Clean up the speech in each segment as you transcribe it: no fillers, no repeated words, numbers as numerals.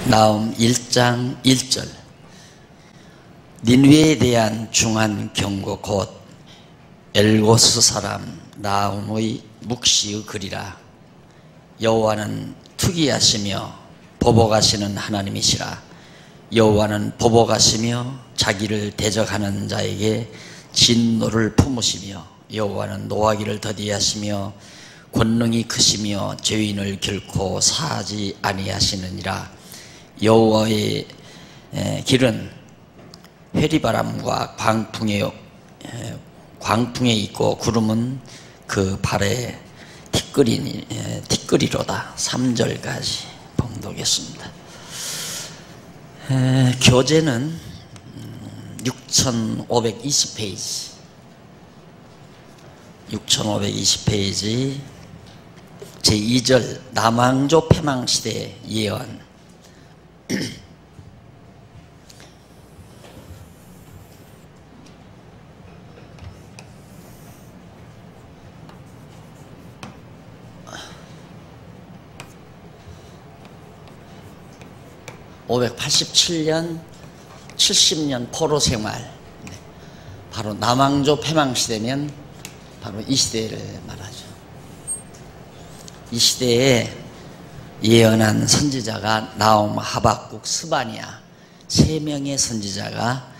나훔 1장 1절. 니느웨에 대한 중한 경고 곧 엘고스 사람 나훔의 묵시의 글이라. 여호와는 투기하시며 보복하시는 하나님이시라. 여호와는 보복하시며 자기를 대적하는 자에게 진노를 품으시며 여호와는 노하기를 더디하시며 권능이 크시며 죄인을 결코 사하지 아니하시느니라. 여호와의 길은 회리바람과 광풍에 있고 구름은 그 발에 티끌이로다. 3절까지 봉독했습니다. 교재는 6520페이지 6520페이지 제2절 남왕조 패망시대 예언. 587년 70년 포로 생활, 바로 남왕조 패망시대면 바로 이 시대를 말하죠. 이 시대에 예언한 선지자가 나훔, 하박국, 스바냐 3명의 선지자가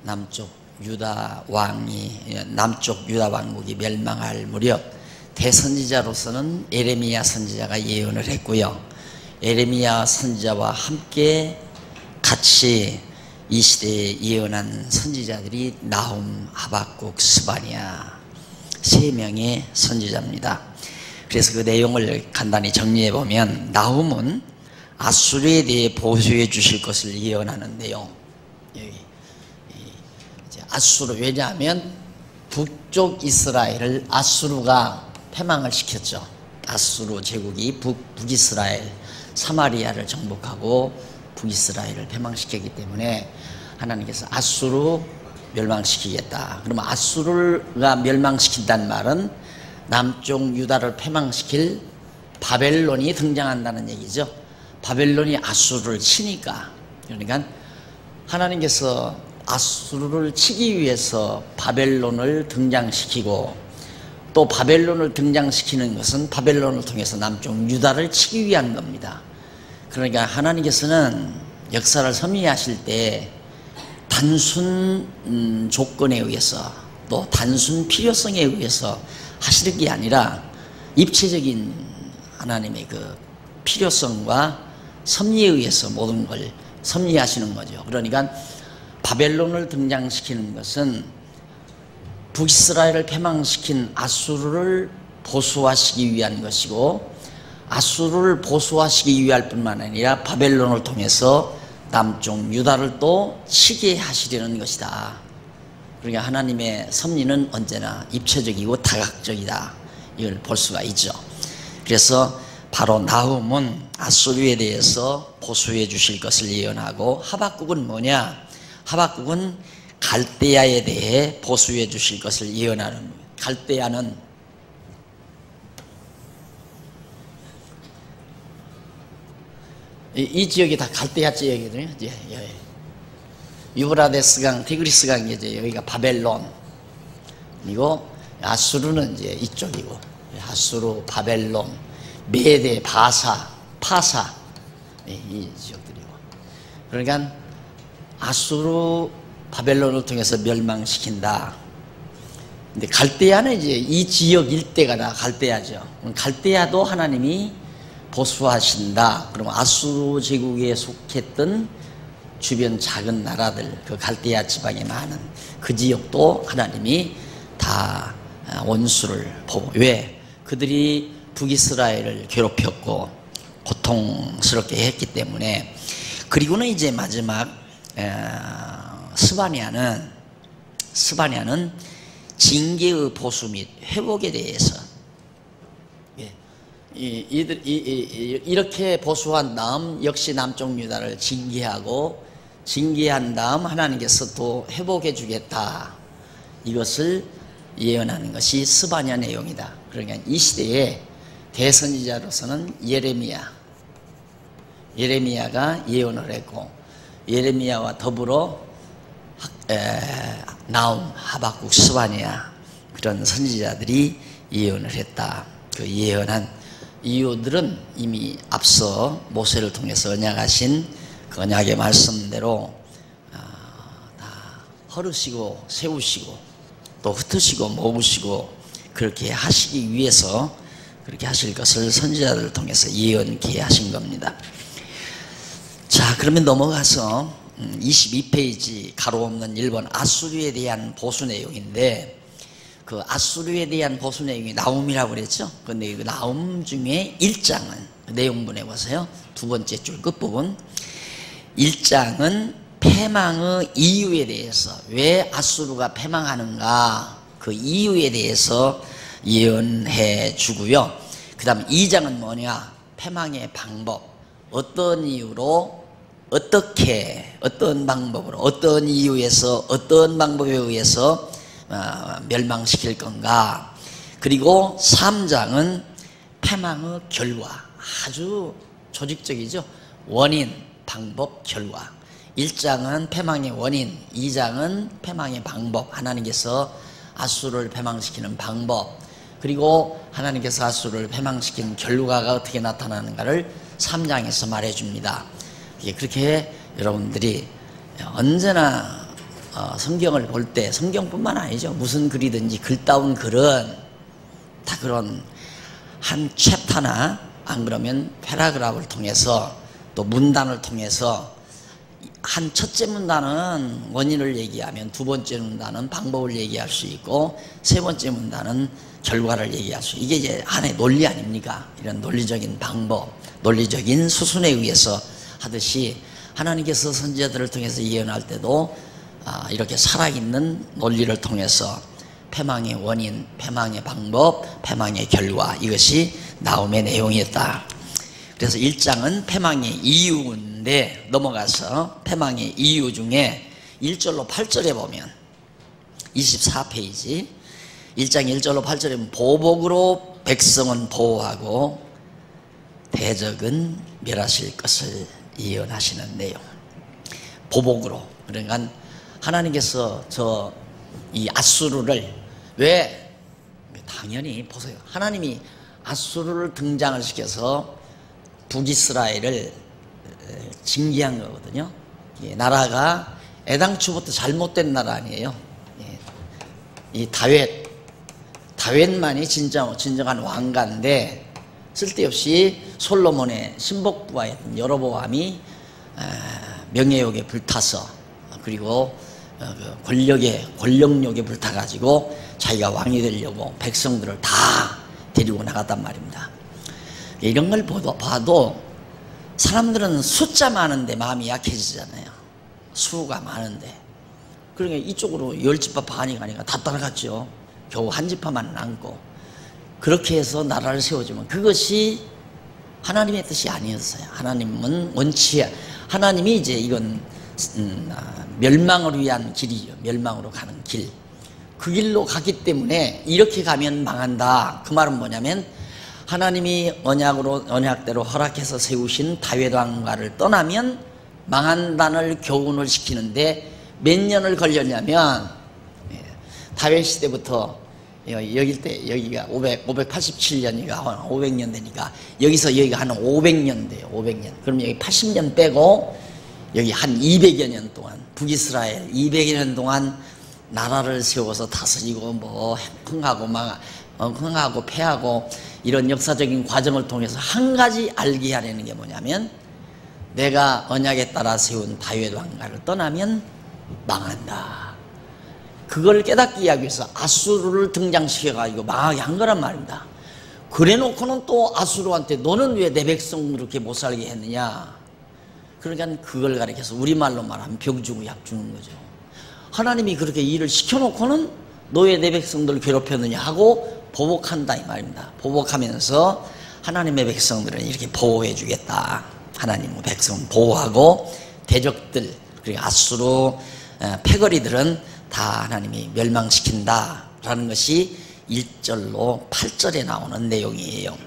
남쪽 유다 왕국이 멸망할 무렵 대선지자로서는 예레미야 선지자가 예언을 했고요. 예레미야 선지자와 함께 같이 이 시대에 예언한 선지자들이 나훔, 하박국, 스바냐 3명의 선지자입니다. 그래서 그 내용을 간단히 정리해 보면 나훔은 아수르에 대해 보수해 주실 것을 예언하는 내용. 여기 아수르, 왜냐하면 북쪽 이스라엘을 아수르가 패망을 시켰죠. 아수르 제국이 북이스라엘 사마리아를 정복하고 북이스라엘을 패망시켰기 때문에 하나님께서 아수르 멸망시키겠다. 그러면 아수르가 멸망시킨다는 말은 남쪽 유다를 패망시킬 바벨론이 등장한다는 얘기죠. 바벨론이 아수르를 치니까. 그러니까 하나님께서 아수르를 치기 위해서 바벨론을 등장시키고, 또 바벨론을 등장시키는 것은 바벨론을 통해서 남쪽 유다를 치기 위한 겁니다. 그러니까 하나님께서는 역사를 섭리하실 때 단순 조건에 의해서 또 단순 필요성에 의해서 하시는 게 아니라 입체적인 하나님의 그 필요성과 섭리에 의해서 모든 걸 섭리하시는 거죠. 그러니까 바벨론을 등장시키는 것은 북이스라엘을 패망시킨 아수르를 보수화시키기 위한 것이고, 아수르를 보수화시키기 위할 뿐만 아니라 바벨론을 통해서 남쪽 유다를 또 치게 하시려는 것이다. 그러니까 하나님의 섭리는 언제나 입체적이고 다각적이다. 이걸 볼 수가 있죠. 그래서 바로 나훔은 아수르에 대해서 보수해 주실 것을 예언하고, 하박국은 뭐냐? 하박국은 갈대아에 대해 보수해 주실 것을 예언하는 거예요. 갈대아는 이 지역이 다 갈대아 지역이거든요. 유브라데스강, 티그리스강, 이제 여기가 바벨론, 그리고 아수르는 이제 이쪽이고, 아수르, 바벨론, 메데, 바사, 파사, 이 지역들이고. 그러니까 아수르, 바벨론을 통해서 멸망시킨다. 근데 갈대아는 이제 이 지역 일대가 다 갈대아죠. 갈대아도 하나님이 보수하신다. 그럼 아수르 제국에 속했던 주변 작은 나라들, 그 갈대아 지방에 많은 그 지역도 하나님이 다 원수를 보고, 왜? 그들이 북이스라엘을 괴롭혔고 고통스럽게 했기 때문에. 그리고는 이제 마지막 스바냐는 징계의 보수 및 회복에 대해서 이렇게 보수한 다음 역시 남쪽 유다를 징계한 다음 하나님께서 또 회복해 주겠다. 이것을 예언하는 것이 스바냐 내용이다. 그러니까 이 시대에 대선지자로서는 예레미야, 예레미야가 예언을 했고, 예레미야와 더불어 나움, 하박국, 스바냐 그런 선지자들이 예언을 했다. 그 예언한 이유들은 이미 앞서 모세를 통해서 언약하신 그 언약의 말씀대로 다 허르시고 세우시고 또 흩으시고 모으시고 그렇게 하시기 위해서 그렇게 하실 것을 선지자들을 통해서 예언케 하신 겁니다. 자, 그러면 넘어가서 22페이지 가로 없는 1번 아수르에 대한 보수 내용인데, 그 아수르에 대한 보수 내용이 나움이라고 그랬죠. 근데 그 나움 중에 1장은 내용분에 보세요. 두 번째 줄 끝부분 1장은 패망의 이유에 대해서, 왜 아수르가 패망하는가 그 이유에 대해서 예언해 주고요. 그 다음 2장은 뭐냐, 패망의 방법, 어떤 이유로 어떻게 어떤 방법으로 어떤 이유에서 어떤 방법에 의해서 멸망시킬 건가. 그리고 3장은 패망의 결과, 아주 조직적이죠. 원인, 방법, 결과. 1장은 패망의 원인, 2장은 패망의 방법, 하나님께서 아수르를 패망시키는 방법, 그리고 하나님께서 아수르를 패망시키는 결과가 어떻게 나타나는가를 3장에서 말해줍니다. 그렇게 여러분들이 언제나 성경을 볼 때, 성경뿐만 아니죠, 무슨 글이든지 글다운 글은 다 그런 한 챕터나 안 그러면 패러그래프를 통해서 또 문단을 통해서 한 첫째 문단은 원인을 얘기하면 두 번째 문단은 방법을 얘기할 수 있고 세 번째 문단은 결과를 얘기할 수, 이게 이제 하나의 논리 아닙니까? 이런 논리적인 방법, 논리적인 수순에 의해서 하듯이 하나님께서 선지자들을 통해서 예언할 때도 이렇게 살아있는 논리를 통해서 패망의 원인, 패망의 방법, 패망의 결과, 이것이 나움의 내용이었다. 그래서 1장은 패망의 이유인데, 넘어가서 패망의 이유 중에 1절로 8절에 보면 24페이지 1장 1절로 8절에 보면 보복으로 백성은 보호하고 대적은 멸하실 것을 예언하시는 내용. 보복으로, 그러니까 하나님께서 이 아수르를, 왜 당연히 보세요, 하나님이 아수르를 등장을 시켜서 북이스라엘을 징계한 거거든요. 나라가 애당초부터 잘못된 나라 아니에요. 이 다윗만이 진정한 왕가인데, 쓸데없이 솔로몬의 신복부하였던 여로보암이 명예욕에 불타서, 그리고 권력욕에 불타가지고 자기가 왕이 되려고 백성들을 다 데리고 나갔단 말입니다. 이런 걸 봐도 사람들은 숫자 많은데 마음이 약해지잖아요. 수가 많은데. 그러니까 이쪽으로 10지파 반이 가니까 다 따라갔죠. 겨우 한 지파만 남고. 그렇게 해서 나라를 세워주면 그것이 하나님의 뜻이 아니었어요. 하나님은 하나님이 이제 이건 멸망을 위한 길이죠. 멸망으로 가는 길. 그 길로 갔기 때문에 이렇게 가면 망한다. 그 말은 뭐냐면 하나님이 언약대로 허락해서 세우신 다윗 왕가를 떠나면 망한다는 교훈을 시키는데 몇 년을 걸렸냐면, 다윗 시대부터 여기가 587년이니까 500년 되니까 여기가 한 500년 돼요. 500년. 그럼 여기 80년 빼고 여기 한 200여 년 동안, 북이스라엘 200여 년 동안 나라를 세워서 다스리고 뭐 흥하고 패하고 이런 역사적인 과정을 통해서 한 가지 알게 하려는 게 뭐냐면, 내가 언약에 따라 세운 다윗 왕가를 떠나면 망한다. 그걸 깨닫게 하기 위해서 아수르를 등장시켜가지고 망하게 한 거란 말입니다. 그래 놓고는 또 아수르한테 너는 왜 내 백성 그렇게 못 살게 했느냐. 그러니까 그걸 가리켜서 우리말로 말하면 병 주고 약 주는 거죠. 하나님이 그렇게 일을 시켜놓고는 너 왜 내 백성들을 괴롭혔느냐 하고 보복한다 이 말입니다. 보복하면서 하나님의 백성들은 이렇게 보호해 주겠다. 하나님의 백성은 보호하고 대적들, 그리고 아수르 패거리들은 다 하나님이 멸망시킨다 라는 것이 1절로 8절에 나오는 내용이에요.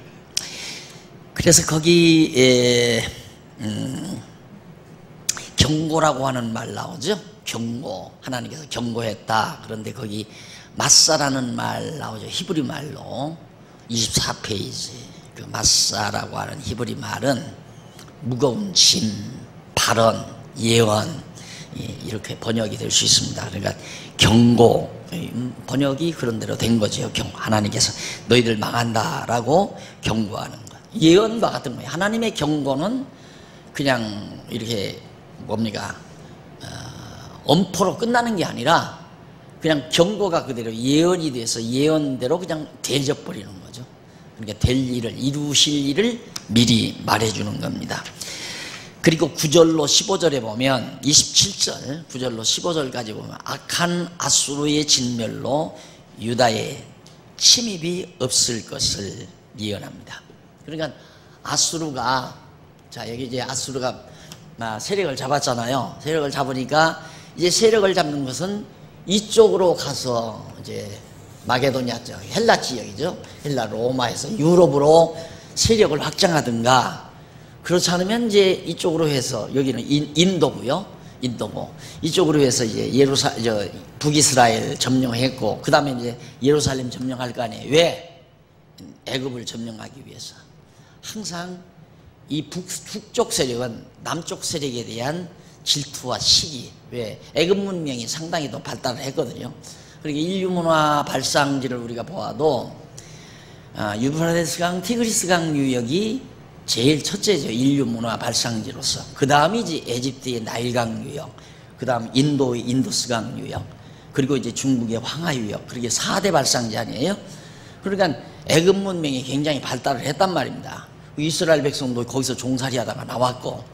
그래서 거기 경고라고 하는 말 나오죠. 경고, 하나님께서 경고했다. 그런데 거기 마사라는 말 나오죠. 히브리 말로 24페이지. 그 마사라고 하는 히브리 말은 무거운 짐, 발언, 예언, 이렇게 번역이 될 수 있습니다. 그러니까 경고, 번역이 그런 대로 된 거죠. 하나님께서 너희들 망한다라고 경고하는 것. 예언과 같은 거예요. 하나님의 경고는 그냥 이렇게 뭡니까? 엄포로 끝나는 게 아니라 그냥 경고가 그대로 예언이 돼서 예언대로 그냥 되어버리는 거죠. 그러니까 될 일을, 이루실 일을 미리 말해주는 겁니다. 그리고 9절로 15절에 보면 27절 9절로 15절까지 보면 악한 아수르의 진멸로 유다에 침입이 없을 것을 예언합니다. 그러니까 아수르가, 자 여기 이제 아수르가 세력을 잡았잖아요. 세력을 잡으니까 이제 세력을 잡는 것은 이쪽으로 가서 이제 마게도냐 쪽 헬라 지역이죠. 헬라 로마에서 유럽으로 세력을 확장하든가, 그렇지 않으면 이제 이쪽으로 해서, 여기는 인도고요. 인도고 이쪽으로 해서 이제 북이스라엘 점령했고, 그 다음에 이제 예루살렘 점령할 거 아니에요. 왜? 애굽을 점령하기 위해서. 항상 이 북쪽 세력은 남쪽 세력에 대한 질투와 시기, 왜? 애굽 문명이 상당히 더 발달을 했거든요. 그러니까 인류 문화 발상지를 우리가 보아도 유프라테스강, 티그리스강 유역이 제일 첫째죠. 인류 문화 발상지로서. 그 다음이 이제 에집트의 나일강 유역, 그 다음 인도의 인두스강 유역, 그리고 이제 중국의 황하 유역. 그렇게 4대 발상지 아니에요? 그러니까 애굽 문명이 굉장히 발달을 했단 말입니다. 이스라엘 백성도 거기서 종살이 하다가 나왔고,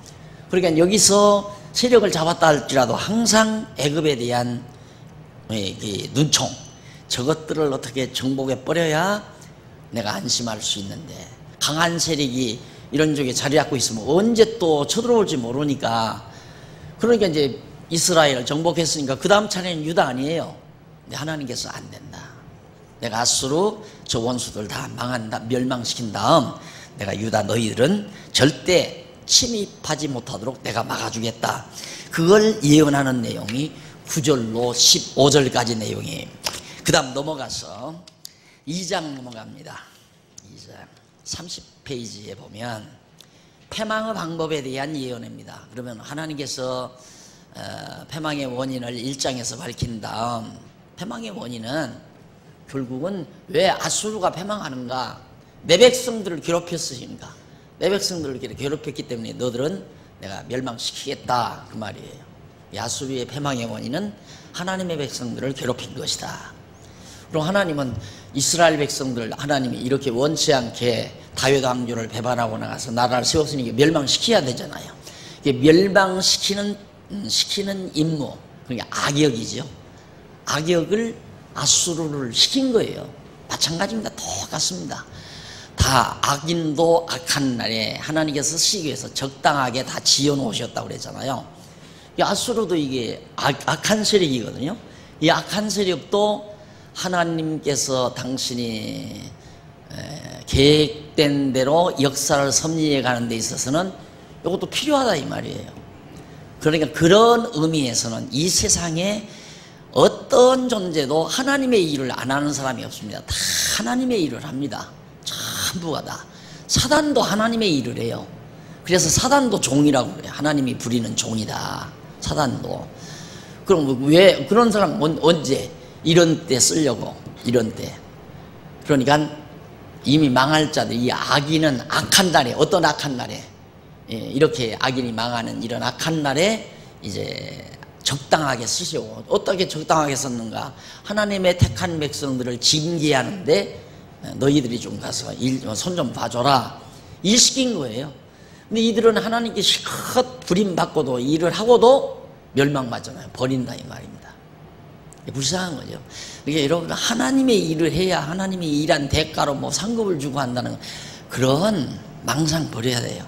그러니까 여기서 세력을 잡았다 할지라도 항상 애굽에 대한 눈총, 저것들을 어떻게 정복해 버려야 내가 안심할 수 있는데, 강한 세력이 이런 쪽에 자리 잡고 있으면 언제 또 쳐들어올지 모르니까, 그러니까 이제 이스라엘을 정복했으니까 그 다음 차례는 유다 아니에요. 근데 하나님께서 안 된다. 내가 아수르 저 원수들 다 망한다, 멸망시킨 다음 내가 유다 너희들은 절대 침입하지 못하도록 내가 막아주겠다. 그걸 예언하는 내용이 9절로 15절까지 내용이에요. 그 다음 넘어가서 2장 넘어갑니다. 2장 30페이지에 보면 패망의 방법에 대한 예언입니다. 그러면 하나님께서 패망의 원인을 1장에서 밝힌 다음, 패망의 원인은 결국은 왜 아수르가 패망하는가? 내 백성들을 괴롭혔으니까, 내 백성들을 괴롭혔기 때문에 너들은 내가 멸망시키겠다, 그 말이에요. 아수르의 패망의 원인은 하나님의 백성들을 괴롭힌 것이다. 그럼 하나님은 이스라엘 백성들, 하나님이 이렇게 원치 않게 다윗 왕조를 배반하고 나가서 나라를 세웠으니까 멸망시켜야 되잖아요. 이게 멸망시키는 임무, 그러니까 악역이죠. 악역을 아수르를 시킨 거예요. 마찬가지입니다. 똑같습니다. 다 악인도 악한 날에 하나님께서 시기에서 적당하게 다 지어놓으셨다고 그랬잖아요. 이 아수르도 이게 악한 세력이거든요. 이 악한 세력도 하나님께서 당신이 계획된 대로 역사를 섭리해 가는 데 있어서는 이것도 필요하다 이 말이에요. 그러니까 그런 의미에서는 이 세상에 어떤 존재도 하나님의 일을 안 하는 사람이 없습니다. 다 하나님의 일을 합니다. 전부가 다. 사단도 하나님의 일을 해요. 그래서 사단도 종이라고 그래요. 하나님이 부리는 종이다, 사단도. 그럼 왜 그런 사람 언제 이런 때 쓰려고, 이런 때. 그러니까 이미 망할 자들, 이 악인은 악한 날에, 어떤 악한 날에, 이렇게 악인이 망하는 이런 악한 날에 이제 적당하게 쓰시고, 어떻게 적당하게 썼는가? 하나님의 택한 백성들을 징계하는데 너희들이 좀 가서 손 좀 봐줘라, 일 시킨 거예요. 근데 이들은 하나님께 실컷 부림받고도 일을 하고도 멸망받잖아요. 버린다 이 말입니다. 불쌍한 거죠. 그러니까 여러분, 하나님의 일을 해야 하나님이 일한 대가로 뭐 상급을 주고 한다는 그런 망상 버려야 돼요.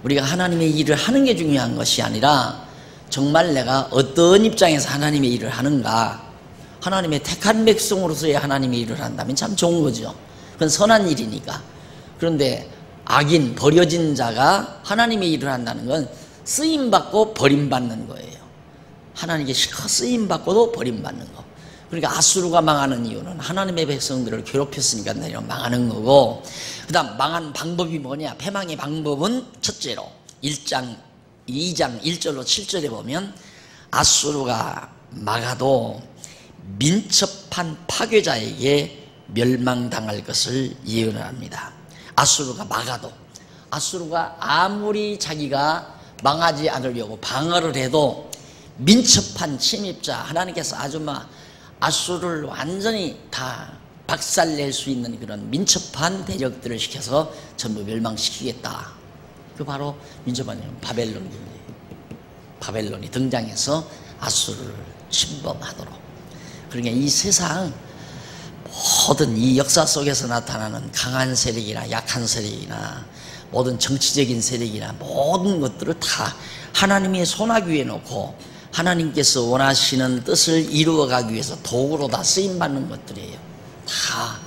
우리가 하나님의 일을 하는 게 중요한 것이 아니라 정말 내가 어떤 입장에서 하나님의 일을 하는가. 하나님의 택한 백성으로서의 하나님의 일을 한다면 참 좋은 거죠. 그건 선한 일이니까. 그런데 악인, 버려진 자가 하나님의 일을 한다는 건 쓰임받고 버림받는 거예요. 하나님께 실컷 쓰임받고도 버림받는 거. 그러니까 아수르가 망하는 이유는 하나님의 백성들을 괴롭혔으니까 망하는 거고, 그 다음 망한 방법이 뭐냐? 패망의 방법은 첫째로 2장 1절로 7절에 보면 아수르가 막아도 민첩한 파괴자에게 멸망당할 것을 예언합니다. 아수르가 막아도, 아수르가 아무리 자기가 망하지 않으려고 방어를 해도 민첩한 침입자, 하나님께서 아주 아수르를 완전히 다 박살낼 수 있는 그런 민첩한 대적들을 시켜서 전부 멸망시키겠다. 그 바로 민첩한 바벨론이 등장해서 아수르를 침범하도록. 그러니까 이 세상 모든 이 역사 속에서 나타나는 강한 세력이나 약한 세력이나 모든 정치적인 세력이나 모든 것들을 다 하나님의 손아귀 위에 놓고 하나님께서 원하시는 뜻을 이루어가기 위해서 도구로 다 쓰임받는 것들이에요. 다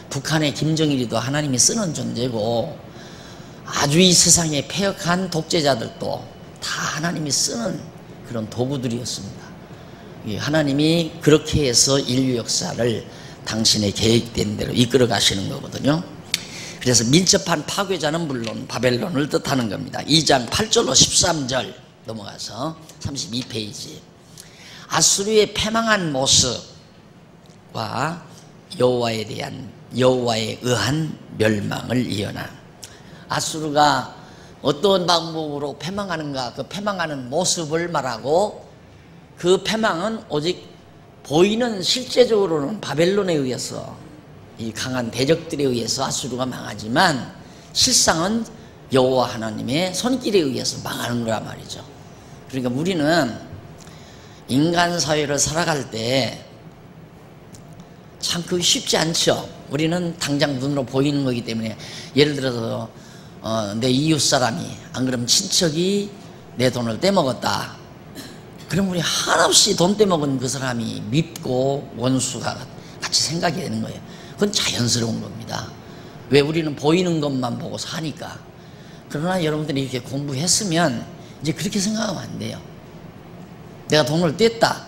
북한의 김정일이도 하나님이 쓰는 존재고, 아주 이 세상의 패역한 독재자들도 다 하나님이 쓰는 그런 도구들이었습니다. 하나님이 그렇게 해서 인류 역사를 당신의 계획된 대로 이끌어 가시는 거거든요. 그래서 민첩한 파괴자는 물론 바벨론을 뜻하는 겁니다. 2장 8절로 13절 넘어가서 32페이지. 아수르의 패망한 모습과 여호와에 의한 멸망을 예언한, 아수르가 어떤 방법으로 패망하는가, 그 패망하는 모습을 말하고, 그 패망은 오직 보이는 실제적으로는 바벨론에 의해서, 이 강한 대적들에 의해서 아수르가 망하지만 실상은 여호와 하나님의 손길에 의해서 망하는 거란 말이죠. 그러니까 우리는 인간 사회를 살아갈 때 참 그게 쉽지 않죠. 우리는 당장 눈으로 보이는 거기 때문에, 예를 들어서 내 이웃 사람이, 안 그러면 친척이 내 돈을 떼먹었다. 그럼 우리 한없이 돈 떼먹은 그 사람이 밉고 원수가 같이 생각이 되는 거예요. 그건 자연스러운 겁니다. 왜? 우리는 보이는 것만 보고 사니까. 그러나 여러분들이 이렇게 공부했으면 이제 그렇게 생각하면 안 돼요. 내가 돈을 뗐다.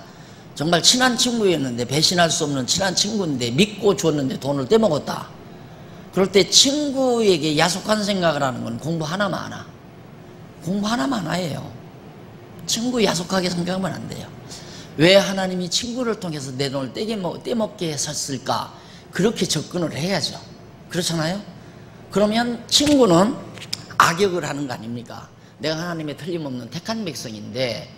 정말 친한 친구였는데, 배신할 수 없는 친한 친구인데 믿고 줬는데 돈을 떼먹었다. 그럴 때 친구에게 야속한 생각을 하는 건 공부 하나만 하나예요. 친구 야속하게 생각하면 안 돼요. 왜 하나님이 친구를 통해서 내 돈을 떼먹게 했을까? 그렇게 접근을 해야죠. 그렇잖아요? 그러면 친구는 악역을 하는 거 아닙니까? 내가 하나님의 틀림없는 택한 백성인데,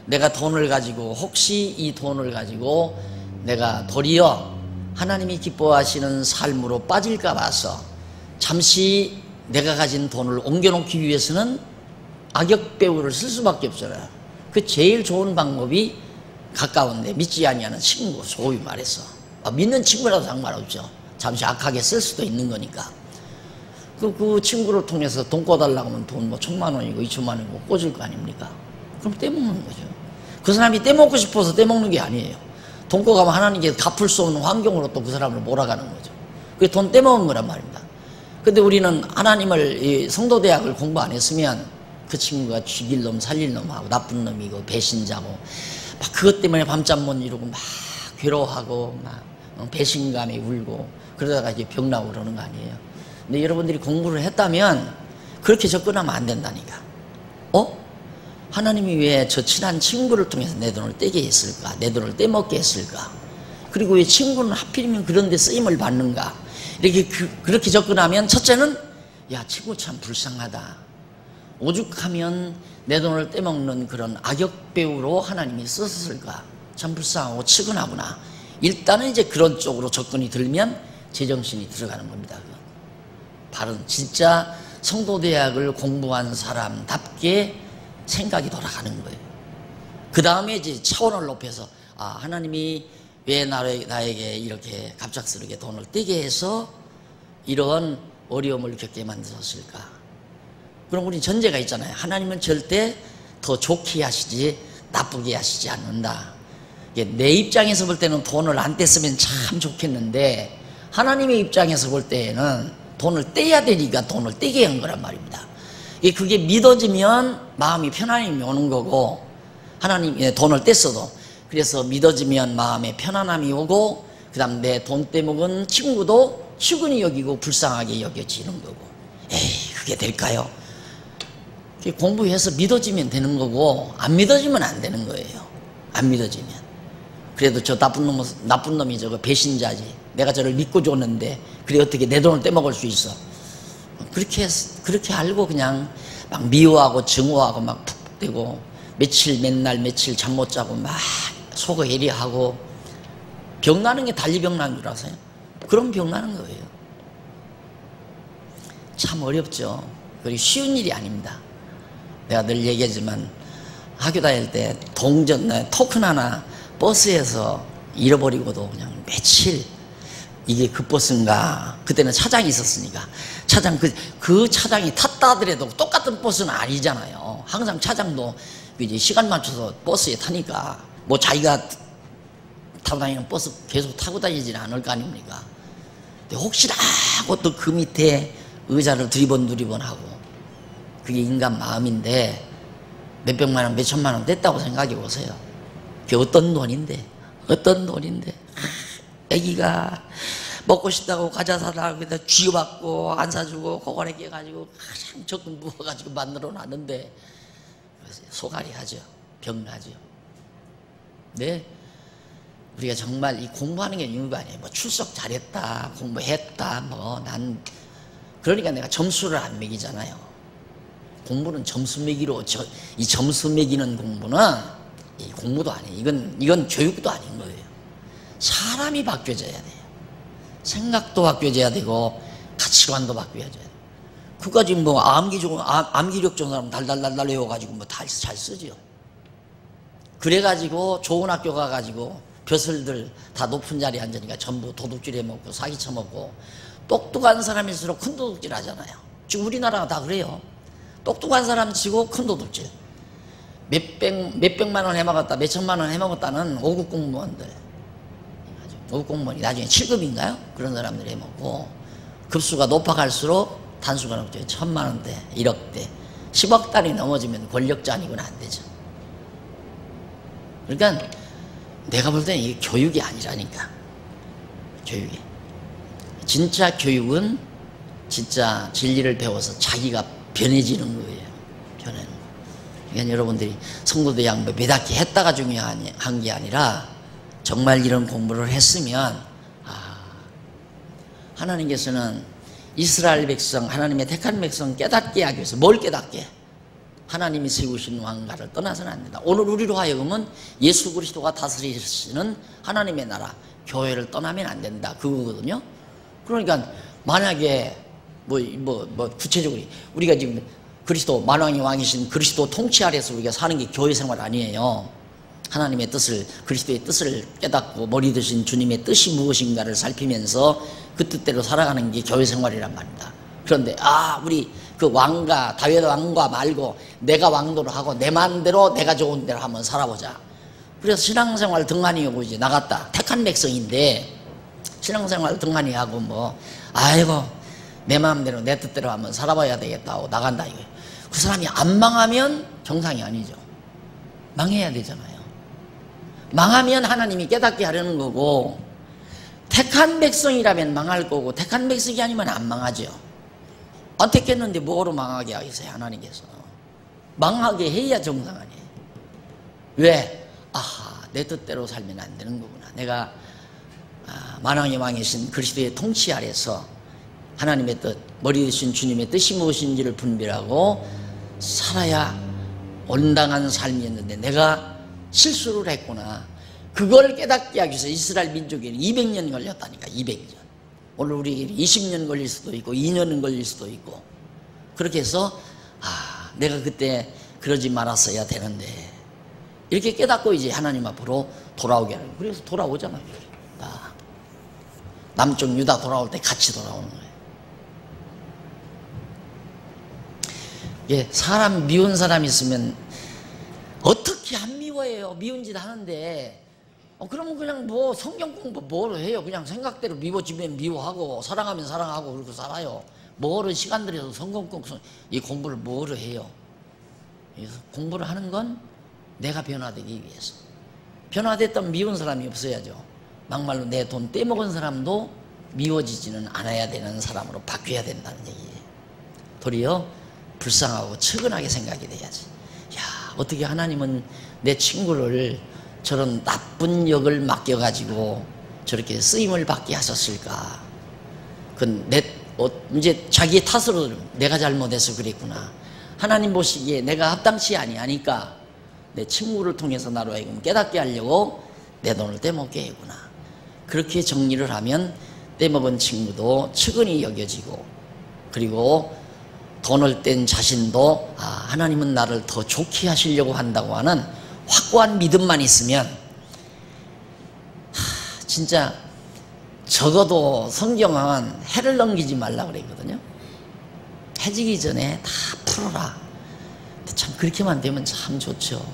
내가 돈을 가지고, 혹시 이 돈을 가지고 내가 도리어 하나님이 기뻐하시는 삶으로 빠질까 봐서 잠시 내가 가진 돈을 옮겨놓기 위해서는 악역 배우를 쓸 수밖에 없잖아요. 그 제일 좋은 방법이 가까운데 믿지 아니하는 친구, 소위 말해서 믿는 친구라도 상관없죠. 잠시 악하게 쓸 수도 있는 거니까. 그 친구를 통해서 돈 꿔달라고 하면 돈 1,000만 원이고 2,000만 원이고 꿔줄 거 아닙니까? 그럼 떼먹는 거죠. 그 사람이 떼먹고 싶어서 떼먹는 게 아니에요. 돈 꿔가면 하나님께 갚을 수 없는 환경으로 또 그 사람을 몰아가는 거죠. 그게 돈 떼먹은 거란 말입니다. 근데 우리는 하나님을, 성도대학을 공부 안 했으면 그 친구가 죽일 놈 살릴 놈하고 나쁜 놈이고 배신자고 막 그것 때문에 밤잠 못 이루고 막 괴로워하고 막 배신감이 울고 그러다가 이제 병 나고 그러는 거 아니에요. 근데 여러분들이 공부를 했다면 그렇게 접근하면 안 된다니까. 하나님이 왜 저 친한 친구를 통해서 내 돈을 떼게 했을까? 내 돈을 떼먹게 했을까? 그리고 왜 친구는 하필이면 그런 데 쓰임을 받는가? 이렇게 그렇게 접근하면, 첫째는 야, 친구 참 불쌍하다. 오죽하면 내 돈을 떼먹는 그런 악역 배우로 하나님이 썼을까? 참 불쌍하고 측은하구나. 일단은 이제 그런 쪽으로 접근이 들면 제정신이 들어가는 겁니다. 바른 진짜 성도대학을 공부한 사람답게 생각이 돌아가는 거예요. 그 다음에 이제 차원을 높여서, 하나님이 왜 나에게 이렇게 갑작스럽게 돈을 떼게 해서 이런 어려움을 겪게 만드셨을까? 그럼 우리 전제가 있잖아요. 하나님은 절대 더 좋게 하시지 나쁘게 하시지 않는다. 내 입장에서 볼 때는 돈을 안 뗐으면 참 좋겠는데, 하나님의 입장에서 볼 때에는 돈을 떼야 되니까 돈을 떼게 한 거란 말입니다. 그게 믿어지면 마음이 편안함이 오는 거고, 하나님이 돈을 뗐어도 그래서 믿어지면 마음에 편안함이 오고, 그 다음 내 돈 떼먹은 친구도 측은히 여기고 불쌍하게 여겨지는 거고. 에이, 그게 될까요? 공부해서 믿어지면 되는 거고, 안 믿어지면 안 되는 거예요. 안 믿어지면. 그래도 저 나쁜 놈이 저거 배신자지. 내가 저를 믿고 줬는데 그래 어떻게 내 돈을 떼먹을 수 있어. 그렇게 알고 그냥 막 미워하고 증오하고 막 푹대고 맨날 며칠 잠 못 자고 막 속을 해리하고 병 나는 게 달리 병 나는 줄 아세요? 그런 병 나는 거예요. 참 어렵죠. 그리고 쉬운 일이 아닙니다. 내가 늘 얘기하지만 학교 다닐 때 토큰 하나 버스에서 잃어버리고도 그냥 며칠, 이게 그 버스인가, 그때는 차장이 있었으니까 그 차장이 탔다 하더라도 똑같은 버스는 아니잖아요. 항상 차장도 이제 시간 맞춰서 버스에 타니까 뭐 자기가 타고 다니는 버스 계속 타고 다니지는 않을 거 아닙니까? 근데 혹시나 하고 또 그 밑에 의자를 두리번 하고, 그게 인간 마음인데 몇백만 원 몇천만 원 됐다고 생각해 보세요. 그게 어떤 돈인데 애기가 먹고 싶다고 과자 사달라고 해서 쥐어받고 안 사주고 고관에 깨가지고 가장 적금 부어가지고 만들어 놨는데 소갈이 하죠. 병나죠. 네, 우리가 정말 이 공부하는 게 이유가 아니에요. 뭐 출석 잘했다, 공부했다, 난 그러니까 내가 점수를 안 매기잖아요. 공부는 점수 매기로, 이 점수 매기는 공부는 이 공부도 아니에요. 이건 교육도 아닌 거예요. 사람이 바뀌어져야 돼요. 생각도 바뀌어져야 되고 가치관도 바뀌어져야 돼요. 그까지 뭐 암기력 좋은 사람 달달달달 외워가지고 뭐 다 잘 쓰죠. 그래가지고 좋은 학교 가가지고 벼슬들 다 높은 자리에 앉으니까 전부 도둑질 해먹고 사기 쳐먹고, 똑똑한 사람일수록 큰 도둑질 하잖아요. 지금 우리나라가 다 그래요. 똑똑한 사람 치고 큰 도둑질. 몇백만 원 해먹었다, 몇천만 원 해먹었다는 5급 공무원들, 5급 공무원이 나중에 7급인가요? 그런 사람들이 해먹고, 급수가 높아갈수록 단수가 높죠. 1000만 원대, 1억대, 10억 단위 넘어지면 권력자 아니고는 안 되죠. 그러니까 내가 볼 때는 이게 교육이 아니라니까. 교육이. 진짜 교육은 진짜 진리를 배워서 자기가 변해지는 거예요. 변해는. 그러니까 여러분들이 성도들 양보 몇 학기 했다가 중요한 게 아니라 정말 이런 공부를 했으면, 하나님께서는 이스라엘 백성, 하나님의 택한 백성 깨닫게 하기 위해서 뭘 깨닫게? 하나님이 세우신 왕가를 떠나서는 안 된다. 오늘 우리로 하여금은 예수 그리스도가 다스리시는 하나님의 나라, 교회를 떠나면 안 된다. 그거거든요. 그러니까 만약에 구체적으로 우리가 지금 그리스도 만왕의 왕이신 그리스도 통치 아래서 우리가 사는 게 교회 생활 아니에요. 하나님의 뜻을, 그리스도의 뜻을 깨닫고 머리 드신 주님의 뜻이 무엇인가를 살피면서 그 뜻대로 살아가는 게 교회 생활이란 말입니다. 그런데 우리 그 왕가, 다윗 왕과 말고 내가 왕도를 하고 내 마음대로 내가 좋은 대로 한번 살아보자. 그래서 신앙생활 등한히 하고 이제 나갔다. 택한 백성인데 신앙생활 등한히 하고 내 마음대로 내 뜻대로 한번 살아봐야 되겠다 하고 나간다 이거예요. 그 사람이 안 망하면 정상이 아니죠. 망해야 되잖아요. 망하면 하나님이 깨닫게 하려는 거고, 택한 백성이라면 망할 거고 택한 백성이 아니면 안 망하죠. 안 택했는데 뭐로 망하게 하겠어요? 하나님께서 망하게 해야 정상 아니에요. 왜? 내 뜻대로 살면 안 되는 거구나. 내가 만왕의 왕이신 그리스도의 통치 아래서 하나님의 뜻, 머리 되신 주님의 뜻이 무엇인지를 분별하고 살아야 온당한 삶이었는데 내가 실수를 했구나. 그걸 깨닫게 하기 위해서 이스라엘 민족에는 200년 걸렸다니까. 200년. 오늘 우리에게 20년 걸릴 수도 있고 2년은 걸릴 수도 있고, 그렇게 해서 내가 그때 그러지 말았어야 되는데, 이렇게 깨닫고 이제 하나님 앞으로 돌아오게 하는 거예요. 그래서 돌아오잖아요. 남쪽 유다 돌아올 때 같이 돌아오는 거예요. 사람 미운 사람 있으면 어떻게 안 미워해요. 미운 짓 하는데 그러면 그냥 뭐 성경 공부 뭐를 해요? 그냥 생각대로 미워지면 미워하고 사랑하면 사랑하고 그러고 살아요. 뭐를 시간 들여서 성경 공부, 이 공부를 뭐를 해요? 그래서 공부를 하는 건 내가 변화되기 위해서. 변화됐다면 미운 사람이 없어야죠. 막말로 내 돈 떼먹은 사람도 미워지지는 않아야 되는 사람으로 바뀌어야 된다는 얘기예요. 도리어 불쌍하고 측은하게 생각이 돼야지. 야, 어떻게 하나님은 내 친구를 저런 나쁜 역을 맡겨가지고 저렇게 쓰임을 받게 하셨을까? 이제 자기 탓으로 내가 잘못해서 그랬구나. 하나님 보시기에 내가 합당치 아니하니까 내 친구를 통해서 나로 하여금 깨닫게 하려고 내 돈을 떼먹게 했구나. 그렇게 정리를 하면 떼먹은 친구도 측은히 여겨지고, 그리고 돈을 뗀 자신도 하나님은 나를 더 좋게 하시려고 한다고 하는 확고한 믿음만 있으면, 진짜 적어도 성경은 해를 넘기지 말라고 그랬거든요. 해지기 전에 다 풀어라. 참 그렇게만 되면 참 좋죠.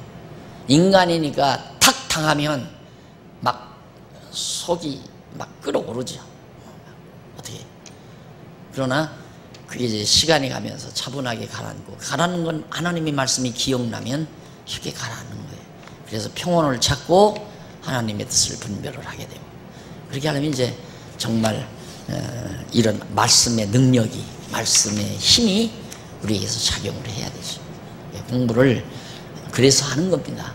인간이니까 탁 당하면 막 속이 막 끓어오르죠. 어떻게. 그러나 그게 이제 시간이 가면서 차분하게 가라앉고, 가라앉는 건 하나님의 말씀이 기억나면 쉽게 가라앉는 거예요. 그래서 평온을 찾고 하나님의 뜻을 분별을 하게 되고, 그렇게 하려면 이제 정말 이런 말씀의 능력이, 말씀의 힘이 우리에게서 작용을 해야 되죠. 공부를 그래서 하는 겁니다.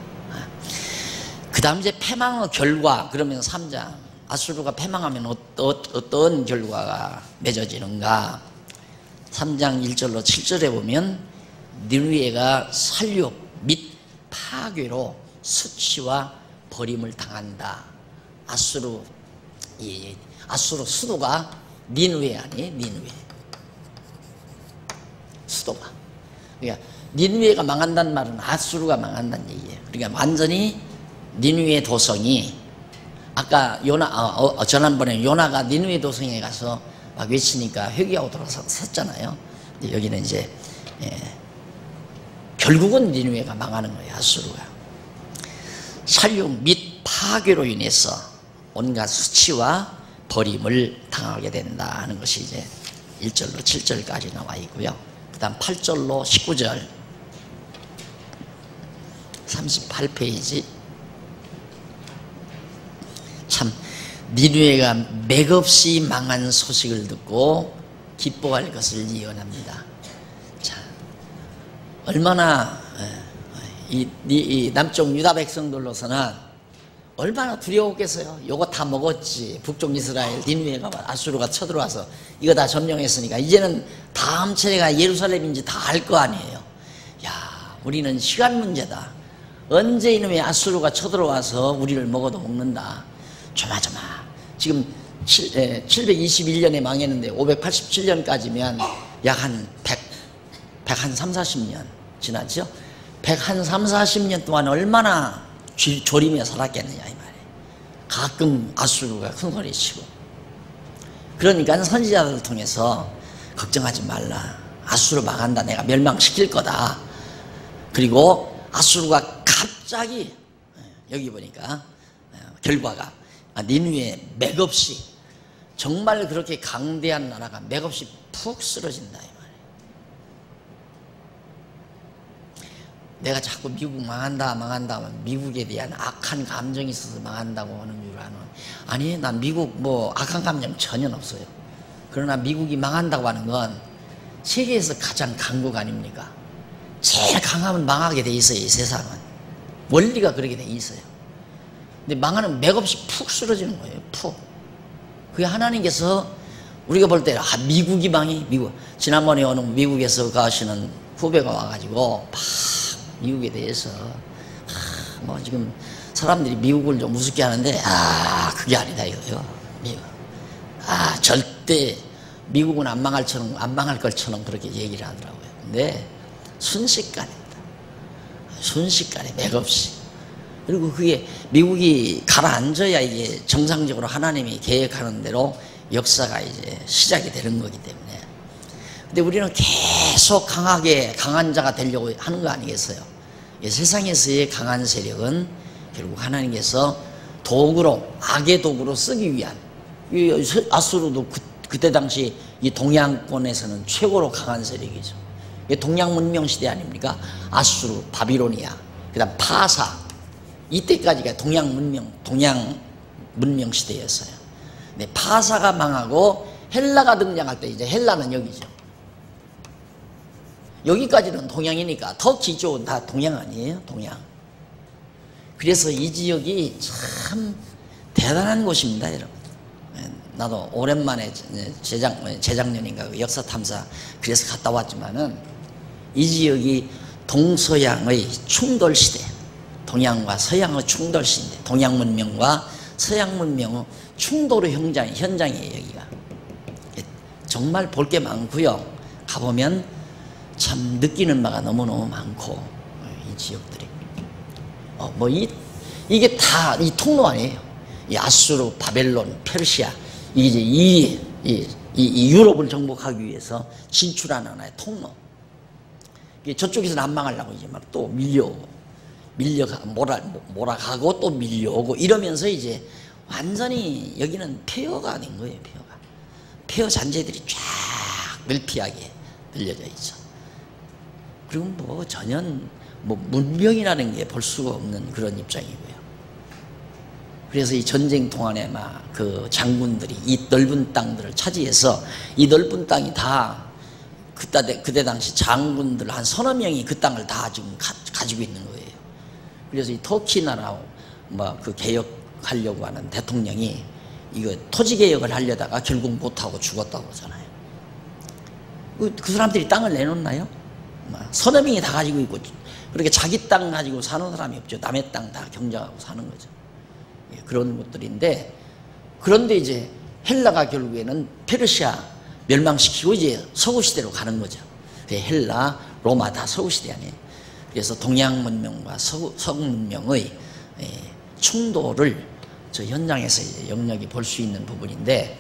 그 다음 이제 패망의 결과, 그러면 3장 아수르가 패망하면 어떤 결과가 맺어지는가. 3장 1절로 7절에 보면 니느웨가 살육 및 파괴로 수치와 버림을 당한다. 아수르 수도가 니느웨 아니에요? 니느웨 수도가. 그러니까 니느웨가 망한다는 말은 아수르가 망한다는 얘기예요. 그러니까 완전히 니느웨 도성이, 아까 지난번에 요나가 니느웨 도성에 가서 막 외치니까 회개하고 돌아섰잖아요. 여기는 이제 결국은 니느웨가 망하는 거예요. 아수르가. 살육 및 파괴로 인해서 온갖 수치와 버림을 당하게 된다 하는 것이 이제 1절로 7절까지 나와 있고요. 그 다음 8절로 19절 38페이지. 참 니느웨가 맥없이 망한 소식을 듣고 기뻐할 것을 예언합니다. 자, 얼마나 이 남쪽 유다 백성들로서는 얼마나 두려웠겠어요. 요거 다 먹었지. 북쪽 이스라엘 니느웨가 아수르가 쳐들어와서 이거 다 점령했으니까 이제는 다음 차례가 예루살렘인지 다 알 거 아니에요. 야, 우리는 시간 문제다. 언제 이놈의 아수르가 쳐들어와서 우리를 먹어도 먹는다. 조마조마. 지금 721년에 망했는데 587년까지면 약 한 3, 40년 지났죠? 3, 40년 동안 얼마나 졸이며 살았겠느냐 이 말이에요. 가끔 아수르가 큰 소리 치고. 그러니까 선지자들을 통해서 걱정하지 말라. 아수르 망한다. 내가 멸망시킬 거다. 그리고 아수르가 갑자기 여기 보니까 결과가 니느웨 맥없이, 정말 그렇게 강대한 나라가 맥없이 푹 쓰러진다 이 말이에요. 내가 자꾸 미국 망한다 하면 미국에 대한 악한 감정이 있어서 망한다고 하는 줄 아는. 아니, 난 미국 뭐 악한 감정 전혀 없어요. 그러나 미국이 망한다고 하는 건 세계에서 가장 강국 아닙니까? 제일 강하면 망하게 돼 있어요. 이 세상은 원리가 그렇게 돼 있어요. 근데 망하는 맥없이 푹 쓰러지는 거예요. 푹. 그게 하나님께서 우리가 볼 때 미국이 망해. 미국. 지난번에 어느 미국에서 가시는 후배가 와가지고 막 미국에 대해서 뭐 지금 사람들이 미국을 좀 우습게 하는데 그게 아니다 이거요. 미국. 절대 미국은 안 망할 것처럼 그렇게 얘기를 하더라고요. 근데 순식간입니다. 순식간에 맥없이. 그리고 그게 미국이 가라앉아야 이게 정상적으로 하나님이 계획하는 대로 역사가 이제 시작이 되는 거기 때문에. 근데 우리는 계속 강한 자가 되려고 하는 거 아니겠어요? 세상에서의 강한 세력은 결국 하나님께서 도구로, 악의 도구로 쓰기 위한, 이 아수르도 그때 당시 이 동양권에서는 최고로 강한 세력이죠. 동양 문명 시대 아닙니까? 아수르, 바비로니아, 그다음 파사, 이때까지가 동양 문명 시대였어요. 근데 파사가 망하고 헬라가 등장할 때, 이제 헬라는 여기죠. 여기까지는 동양이니까 터키 쪽은 다 동양 아니에요? 동양. 그래서 이 지역이 참 대단한 곳입니다, 여러분. 나도 오랜만에 재작년인가 역사 탐사 그래서 갔다 왔지만은 이 지역이 동서양의 충돌 시대, 동양과 서양의 충돌 시대, 동양 문명과 서양 문명의 충돌의 현장이에요, 여기가. 정말 볼 게 많고요. 가보면 참 느끼는 바가 너무너무 많고, 이 지역들이. 이게 다 이 통로 아니에요. 이 아수르, 바벨론, 페르시아, 이제 이 유럽을 정복하기 위해서 진출하는 하나의 통로. 저쪽에서 난망하려고 이제 막 또 몰아가고 또 밀려오고 이러면서 이제 완전히 여기는 폐허가 된 거예요, 폐허가. 폐허 잔재들이 쫙 밀피하게 늘려져 있죠. 그리고 전혀 문명이라는 게 볼 수가 없는 그런 입장이고요. 그래서 이 전쟁 동안에 막 그 장군들이 이 넓은 땅들을 차지해서, 이 넓은 땅이 다 그때 당시 장군들 한 서너 명이 그 땅을 다 지금 가지고 있는 거예요. 그래서 이 터키 나라 그 개혁하려고 하는 대통령이 이거 토지 개혁을 하려다가 결국 못하고 죽었다고 하잖아요. 그 사람들이 땅을 내놓나요? 서너 명이 다 가지고 있고, 그렇게 자기 땅 가지고 사는 사람이 없죠. 남의 땅 다 경쟁하고 사는 거죠. 그런 것들인데, 그런데 이제 헬라가 결국에는 페르시아 멸망시키고 이제 서구시대로 가는 거죠. 헬라, 로마 다 서구시대 아니에요. 그래서 동양 문명과 서구 문명의 충돌을 저 현장에서 이제 영역이 볼 수 있는 부분인데,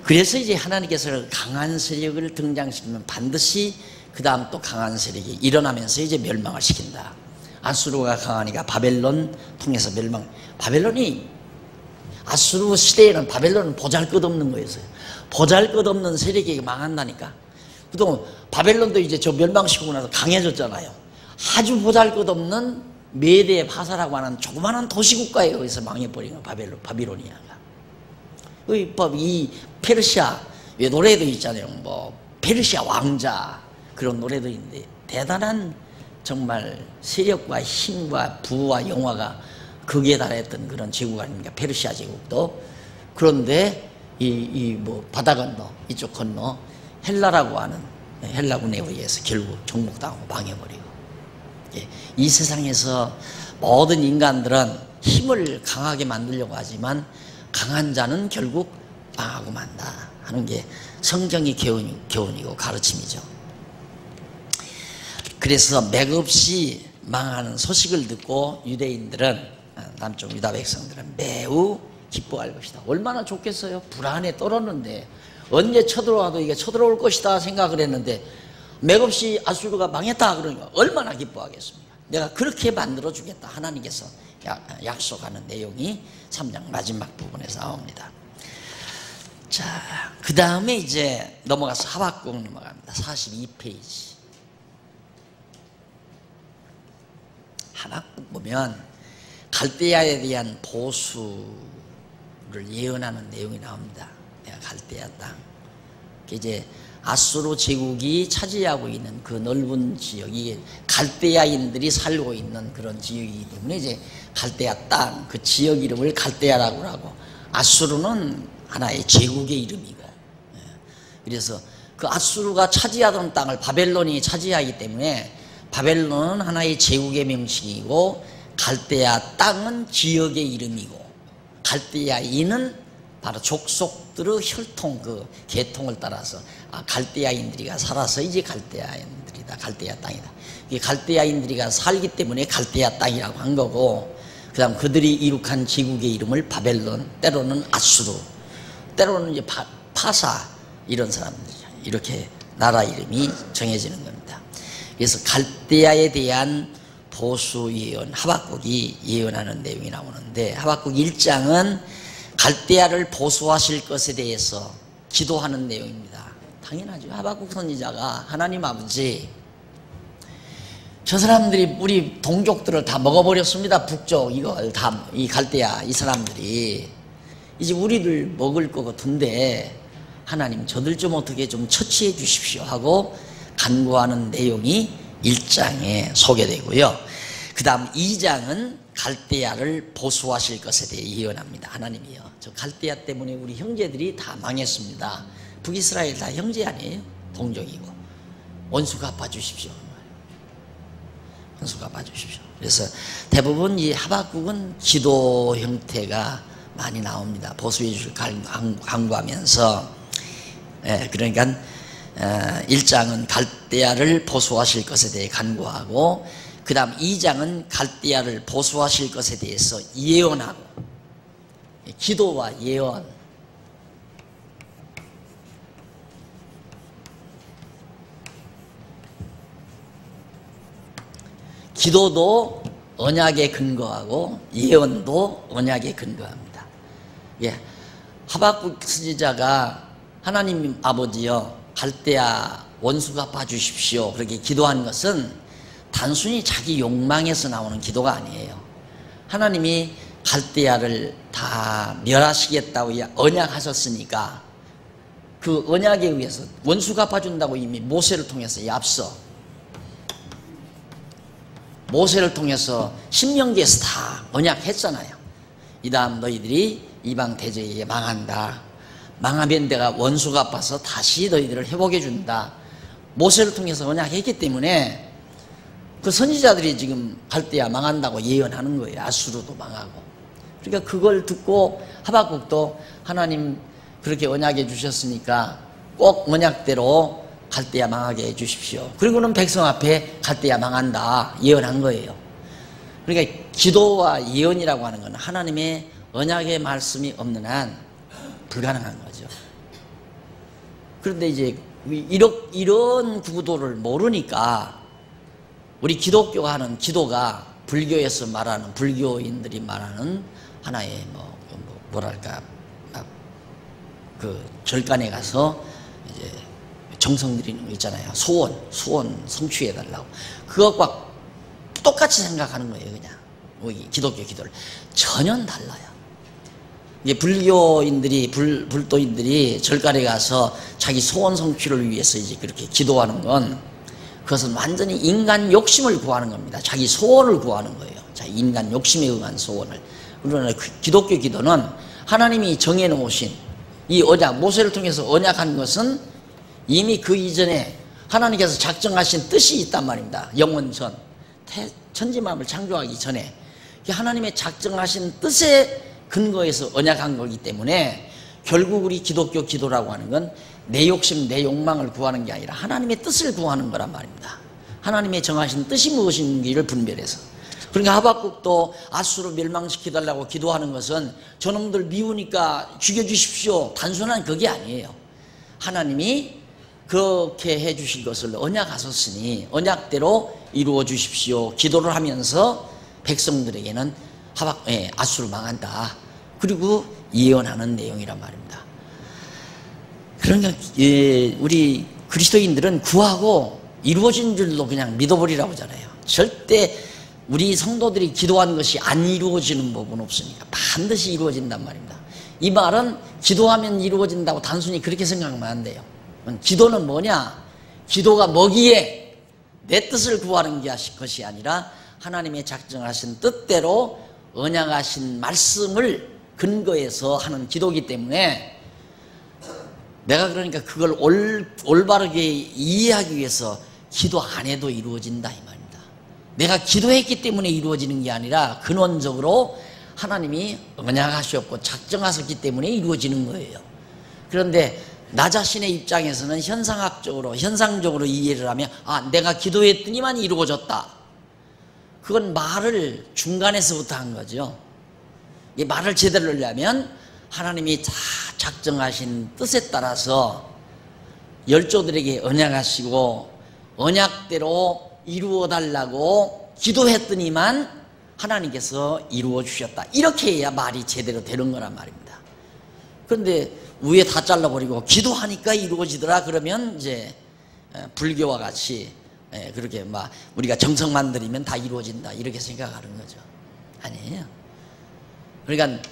그래서 이제 하나님께서 강한 세력을 등장시키면 반드시 그 다음 또 강한 세력이 일어나면서 이제 멸망을 시킨다. 아수르가 강하니까 바벨론 통해서 멸망. 아수르 시대에는 바벨론은 보잘것없는 거였어요. 보잘것없는 세력이 망한다니까. 그동안 바벨론도 이제 저 멸망시키고 나서 강해졌잖아요. 아주 보잘것없는 메데 파사라고 하는 조그마한 도시국가에 의해서 망해버린 거예요, 바비로니아가. 이 페르시아, 왜 노래도 있잖아요. 페르시아 왕자, 그런 노래도 있는데, 대단한 정말 세력과 힘과 부와 영화가 극에 달했던 그런 제국 아닙니까? 페르시아 제국도. 그런데 바다 건너, 이쪽 건너 헬라라고 하는 헬라군에 의해서 결국 정복당하고 망해버리고. 이 세상에서 모든 인간들은 힘을 강하게 만들려고 하지만 강한 자는 결국 망하고 만다 하는 게 성경의 교훈이고 가르침이죠. 그래서 맥없이 망하는 소식을 듣고 유대인들은, 남쪽 유다 백성들은 매우 기뻐할 것이다. 얼마나 좋겠어요? 불안에 떨었는데, 언제 쳐들어와도 이게 쳐들어올 것이다 생각을 했는데 맥없이 아수르가 망했다 그러니까 얼마나 기뻐하겠습니까? 내가 그렇게 만들어 주겠다 하나님께서 약속하는 내용이 3장 마지막 부분에서 나옵니다. 자, 그 다음에 이제 넘어가서 하박국 넘어갑니다. 42페이지. 하박국 보면 갈대아에 대한 보수를 예언하는 내용이 나옵니다. 갈대아 땅. 이제 아수르 제국이 차지하고 있는 그 넓은 지역이 갈대아인들이 살고 있는 그런 지역이기 때문에 이제 갈대아 땅, 그 지역 이름을 갈대아라고 하고, 아수르는 하나의 제국의 이름이고, 그래서 그 아수르가 차지하던 땅을 바벨론이 차지하기 때문에 바벨론은 하나의 제국의 명칭이고, 갈대아 땅은 지역의 이름이고, 갈대아인은 바로 족속들의 혈통, 그 계통을 따라서 갈대아인들이가 살아서 이제 갈대아인들이다, 갈대아 땅이다. 이게 갈대아인들이가 살기 때문에 갈대아 땅이라고 한 거고, 그 다음 그들이 이룩한 제국의 이름을 바벨론, 때로는 아수르, 때로는 이제 파사, 이런 사람들이죠. 이렇게 나라 이름이 정해지는 겁니다. 그래서 갈대아에 대한 보수 예언, 하박국이 예언하는 내용이 나오는데, 하박국 1장은 갈대아를 보수하실 것에 대해서 기도하는 내용입니다. 당연하죠. 하박국 선지자가 하나님 아버지, 저 사람들이 우리 동족들을 다 먹어버렸습니다. 북쪽 이걸 다, 이 갈대아 이 사람들이 이제 우리를 먹을 것 같은데 하나님 저들 좀 어떻게 좀 처치해 주십시오 하고 간구하는 내용이 1장에 소개되고요. 그 다음 2장은 갈대아를 보수하실 것에 대해 예언합니다. 하나님이요, 저 갈대아 때문에 우리 형제들이 다 망했습니다. 북이스라엘 다 형제 아니에요? 동족이고 원수 갚아주십시오. 원수 갚아주십시오. 그래서 대부분 이 하박국은 기도 형태가 많이 나옵니다. 보수해 주실 간구하면서. 그러니까 1장은 갈대아를 보수하실 것에 대해 간구하고, 그 다음 2장은 갈대아를 보수하실 것에 대해서 예언하고, 기도와 예언. 기도도 언약에 근거하고 예언도 언약에 근거합니다. 하박국 선지자가 하나님 아버지여 갈대아 원수 갚아주십시오 그렇게 기도한 것은 단순히 자기 욕망에서 나오는 기도가 아니에요. 하나님이 갈대아를 다 멸하시겠다고 언약하셨으니까 그 언약에 의해서 원수 갚아준다고 이미 모세를 통해서 앞서 모세를 통해서 신명기에서 다 언약했잖아요. 이 다음 너희들이 이방 대적에게 망한다. 망하면 내가 원수 갚아서 다시 너희들을 회복해 준다. 모세를 통해서 언약했기 때문에 그 선지자들이 지금 갈대아 망한다고 예언하는 거예요. 아수르도 망하고. 그러니까 그걸 듣고 하박국도 하나님 그렇게 언약해 주셨으니까 꼭 언약대로 갈대아 망하게 해 주십시오. 그리고는 백성 앞에 갈대아 망한다 예언한 거예요. 그러니까 기도와 예언이라고 하는 건 하나님의 언약의 말씀이 없는 한 불가능한 거죠. 그런데 이제 이런 구도를 모르니까 우리 기독교가 하는 기도가 불교에서 말하는, 불교인들이 말하는 하나의 뭐랄까 그 절간에 가서 이제 정성 드리는 거 있잖아요. 소원 성취해달라고. 그것과 똑같이 생각하는 거예요. 그냥 우리 기독교 기도를 전혀 달라요. 이게 불교인들이 불도인들이 절간에 가서 자기 소원 성취를 위해서 이제 그렇게 기도하는 건 그것은 완전히 인간 욕심을 구하는 겁니다. 자기 소원을 구하는 거예요. 자기 인간 욕심에 의한 소원을. 그러나 기독교 기도는 하나님이 정해놓으신 이 언약, 모세를 통해서 언약한 것은 이미 그 이전에 하나님께서 작정하신 뜻이 있단 말입니다. 영원전 천지만물을 창조하기 전에 하나님의 작정하신 뜻에 근거해서 언약한 거기 때문에 결국 우리 기독교 기도라고 하는 건 내 욕심, 내 욕망을 구하는 게 아니라 하나님의 뜻을 구하는 거란 말입니다. 하나님의 정하신 뜻이 무엇인지를 분별해서. 그러니까 하박국도 아수르 멸망시켜달라고 기도하는 것은 저놈들 미우니까 죽여주십시오 단순한 그게 아니에요. 하나님이 그렇게 해주실 것을 언약하셨으니 언약대로 이루어 주십시오 기도를 하면서 백성들에게는 아수르 망한다 그리고 예언하는 내용이란 말입니다. 그러니까 우리 그리스도인들은 구하고 이루어진 줄로 그냥 믿어버리라고 하잖아요. 절대 우리 성도들이 기도하는 것이 안 이루어지는 법은 없으니까 반드시 이루어진단 말입니다. 이 말은 기도하면 이루어진다고 단순히 그렇게 생각하면 안 돼요. 기도는 뭐냐? 기도가 뭐기에 내 뜻을 구하는 것이 아니라 하나님의 작정하신 뜻대로 언약하신 말씀을 근거해서 하는 기도이기 때문에 내가 그러니까 그걸 올바르게 이해하기 위해서 기도 안 해도 이루어진다 이 말입니다. 내가 기도했기 때문에 이루어지는 게 아니라 근원적으로 하나님이 언약하셨고 작정하셨기 때문에 이루어지는 거예요. 그런데 나 자신의 입장에서는 현상적으로 이해를 하면 내가 기도했더니만 이루어졌다. 그건 말을 중간에서부터 한 거죠. 이 말을 제대로 하려면 하나님이 다 작정하신 뜻에 따라서 열조들에게 언약하시고 언약대로 이루어 달라고 기도했더니만 하나님께서 이루어 주셨다. 이렇게 해야 말이 제대로 되는 거란 말입니다. 그런데 위에 다 잘라버리고 기도하니까 이루어지더라 그러면 이제 불교와 같이 그렇게 막 우리가 정성만 들이면 다 이루어진다 이렇게 생각하는 거죠. 아니에요. 그러니까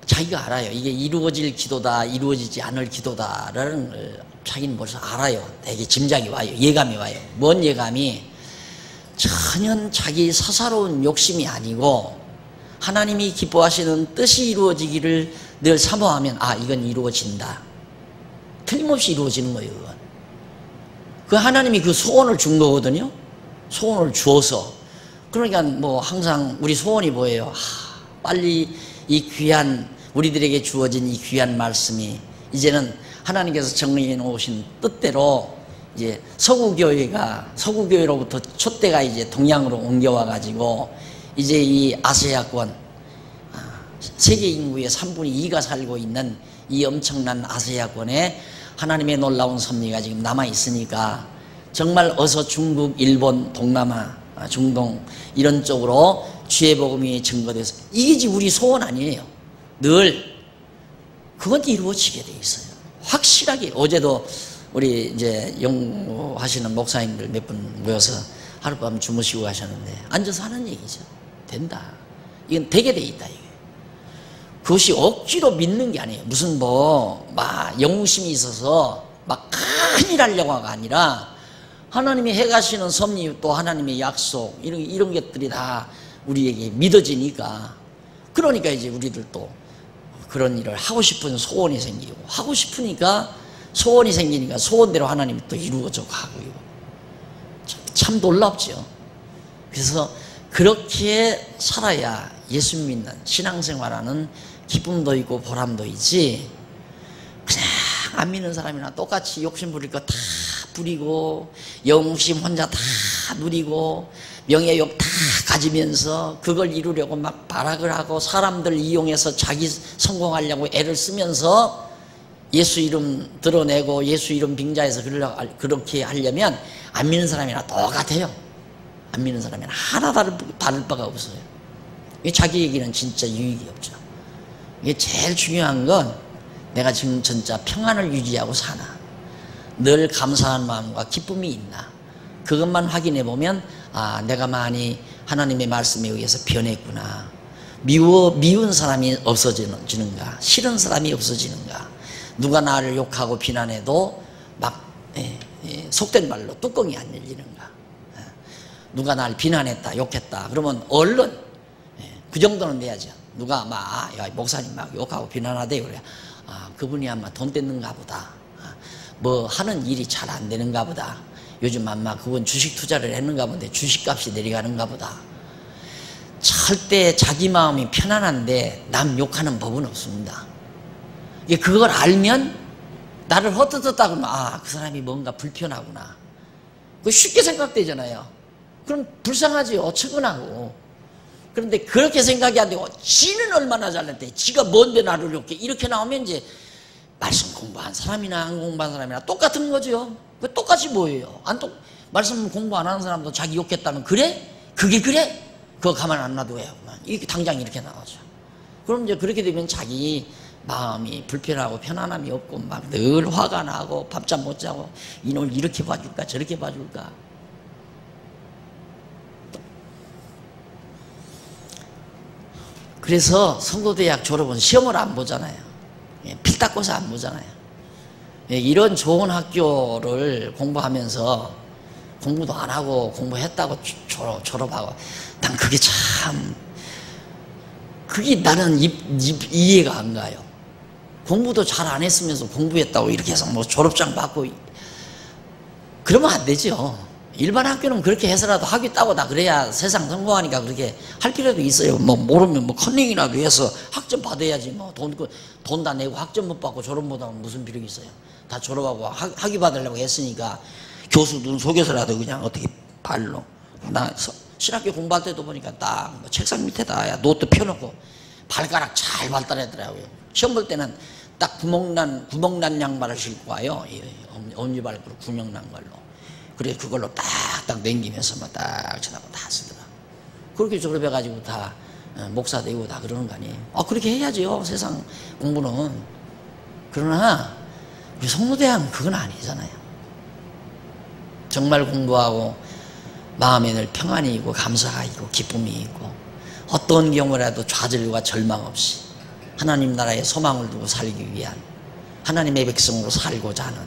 자기가 알아요. 이게 이루어질 기도다, 이루어지지 않을 기도다라는 걸 자기는 벌써 알아요. 되게 짐작이 와요. 예감이 와요. 뭔 예감이? 전혀 자기 사사로운 욕심이 아니고 하나님이 기뻐하시는 뜻이 이루어지기를 늘 사모하면 아, 이건 이루어진다. 틀림없이 이루어지는 거예요. 그건. 그 하나님이 그 소원을 준 거거든요. 소원을 주어서. 그러니까 뭐 항상 우리 소원이 뭐예요? 빨리 이 귀한 우리들에게 주어진 이 귀한 말씀이 이제는 하나님께서 정리해 놓으신 뜻대로 이제 서구교회로부터 촛대가 이제 동양으로 옮겨와 가지고 이제 이 아시아권 세계 인구의 3분의 2가 살고 있는 이 엄청난 아시아권에 하나님의 놀라운 섭리가 지금 남아 있으니까 정말 어서 중국, 일본, 동남아, 중동 이런 쪽으로 주의 복음이 증거돼서 이게 우리 소원 아니에요. 늘 그건 이루어지게 돼 있어요. 확실하게. 어제도 우리 이제 영하시는 목사님들 몇 분 모여서 하룻밤 주무시고 가셨는데 앉아서 하는 얘기죠. 된다. 이건 되게 돼 있다. 이게. 그것이 억지로 믿는 게 아니에요. 무슨 막 영웅심이 있어서 막 큰일 하려고가 아니라 하나님이 해가시는 섭리 또 하나님의 약속 이런 것들이 다 우리에게 믿어지니까 그러니까 이제 우리들도 그런 일을 하고 싶은 소원이 생기고 하고 싶으니까 소원이 생기니까 소원대로 하나님이 또 이루어져 가고요. 참 놀랍죠. 그래서 그렇게 살아야 예수 믿는 신앙생활하는 기쁨도 있고 보람도 있지 그냥 안 믿는 사람이나 똑같이 욕심 부릴 거 다 부리고 영웅심 혼자 다 누리고 명예욕 다 가지면서 그걸 이루려고 막 발악을 하고 사람들 이용해서 자기 성공하려고 애를 쓰면서 예수 이름 드러내고 예수 이름 빙자해서 그렇게 하려면 안 믿는 사람이나 똑같아요. 안 믿는 사람이나 하나 다를 바가 없어요. 자기 얘기는 진짜 유익이 없죠. 이게 제일 중요한 건 내가 지금 진짜 평안을 유지하고 사나 늘 감사한 마음과 기쁨이 있나 그것만 확인해 보면 아, 내가 많이 하나님의 말씀에 의해서 변했구나. 미운 사람이 없어지는가, 싫은 사람이 없어지는가, 누가 나를 욕하고 비난해도 막 속된 말로 뚜껑이 안 열리는가, 누가 나를 비난했다 욕했다 그러면 얼른 그 정도는 돼야죠. 누가 막 야, 목사님 막 욕하고 비난하대 그래. 아, 그분이 아마 돈 뜯는가 보다. 뭐 하는 일이 잘 안 되는가 보다. 요즘 아마 그건 주식 투자를 했는가 본데 주식값이 내려가는가 보다. 절대 자기 마음이 편안한데 남 욕하는 법은 없습니다. 그걸 알면 나를 헛뜯었다 그러면 아, 그 사람이 뭔가 불편하구나. 그거 쉽게 생각되잖아요. 그럼 불쌍하지 어처구나고. 그런데 그렇게 생각이 안 되고 지는 얼마나 잘났대. 지가 뭔데 나를 이렇게 나오면 이제 말씀 공부한 사람이나 안 공부한 사람이나 똑같은 거죠. 그 똑같이 뭐예요? 말씀 공부 안 하는 사람도 자기 욕했다면 그래? 그게 그래? 그거 가만 안 놔둬요. 이렇게 당장 이렇게 나오죠. 그럼 이제 그렇게 되면 자기 마음이 불편하고 편안함이 없고 막 늘 화가 나고 밥잠 못 자고 이놈을 이렇게 봐줄까 저렇게 봐줄까. 그래서 성도대학 졸업은 시험을 안 보잖아요. 필딱고사 안 보잖아요. 이런 좋은 학교를 공부하면서 공부도 안 하고 공부했다고 졸업하고 난 그게 참 그게 나는 이해가 안 가요. 공부도 잘 안 했으면서 공부했다고 이렇게 해서 뭐 졸업장 받고 그러면 안 되죠. 일반 학교는 그렇게 해서라도 학위 따고 다 그래야 세상 성공하니까 그렇게 할 필요도 있어요. 뭐 모르면 뭐 컨닝이라도 해서 학점 받아야지 뭐 돈 다 내고 학점 못 받고 졸업 못 하면 무슨 필요가 있어요. 다 졸업하고 학위 받으려고 했으니까 교수 눈 속에서라도 그냥 어떻게 발로 나 신학교 공부할 때도 보니까 딱 뭐 책상 밑에다 야 노트 펴놓고 발가락 잘 발달하더라고요. 시험 볼 때는 딱 구멍난 양말을 신고 와요. 엄지발가락 구멍난 걸로. 그래 그걸로 딱딱 넘기면서 막 딱 쳐다보고 다 쓰더라. 그렇게 졸업해가지고 다 목사 되고 다 그러는 거 아니에요? 그렇게 해야죠. 세상 공부는. 그러나 우리 성모대학은 그건 아니잖아요. 정말 공부하고 마음에 늘 평안이 있고 감사가 있고 기쁨이 있고 어떤 경우라도 좌절과 절망 없이 하나님 나라에 소망을 두고 살기 위한 하나님의 백성으로 살고자 하는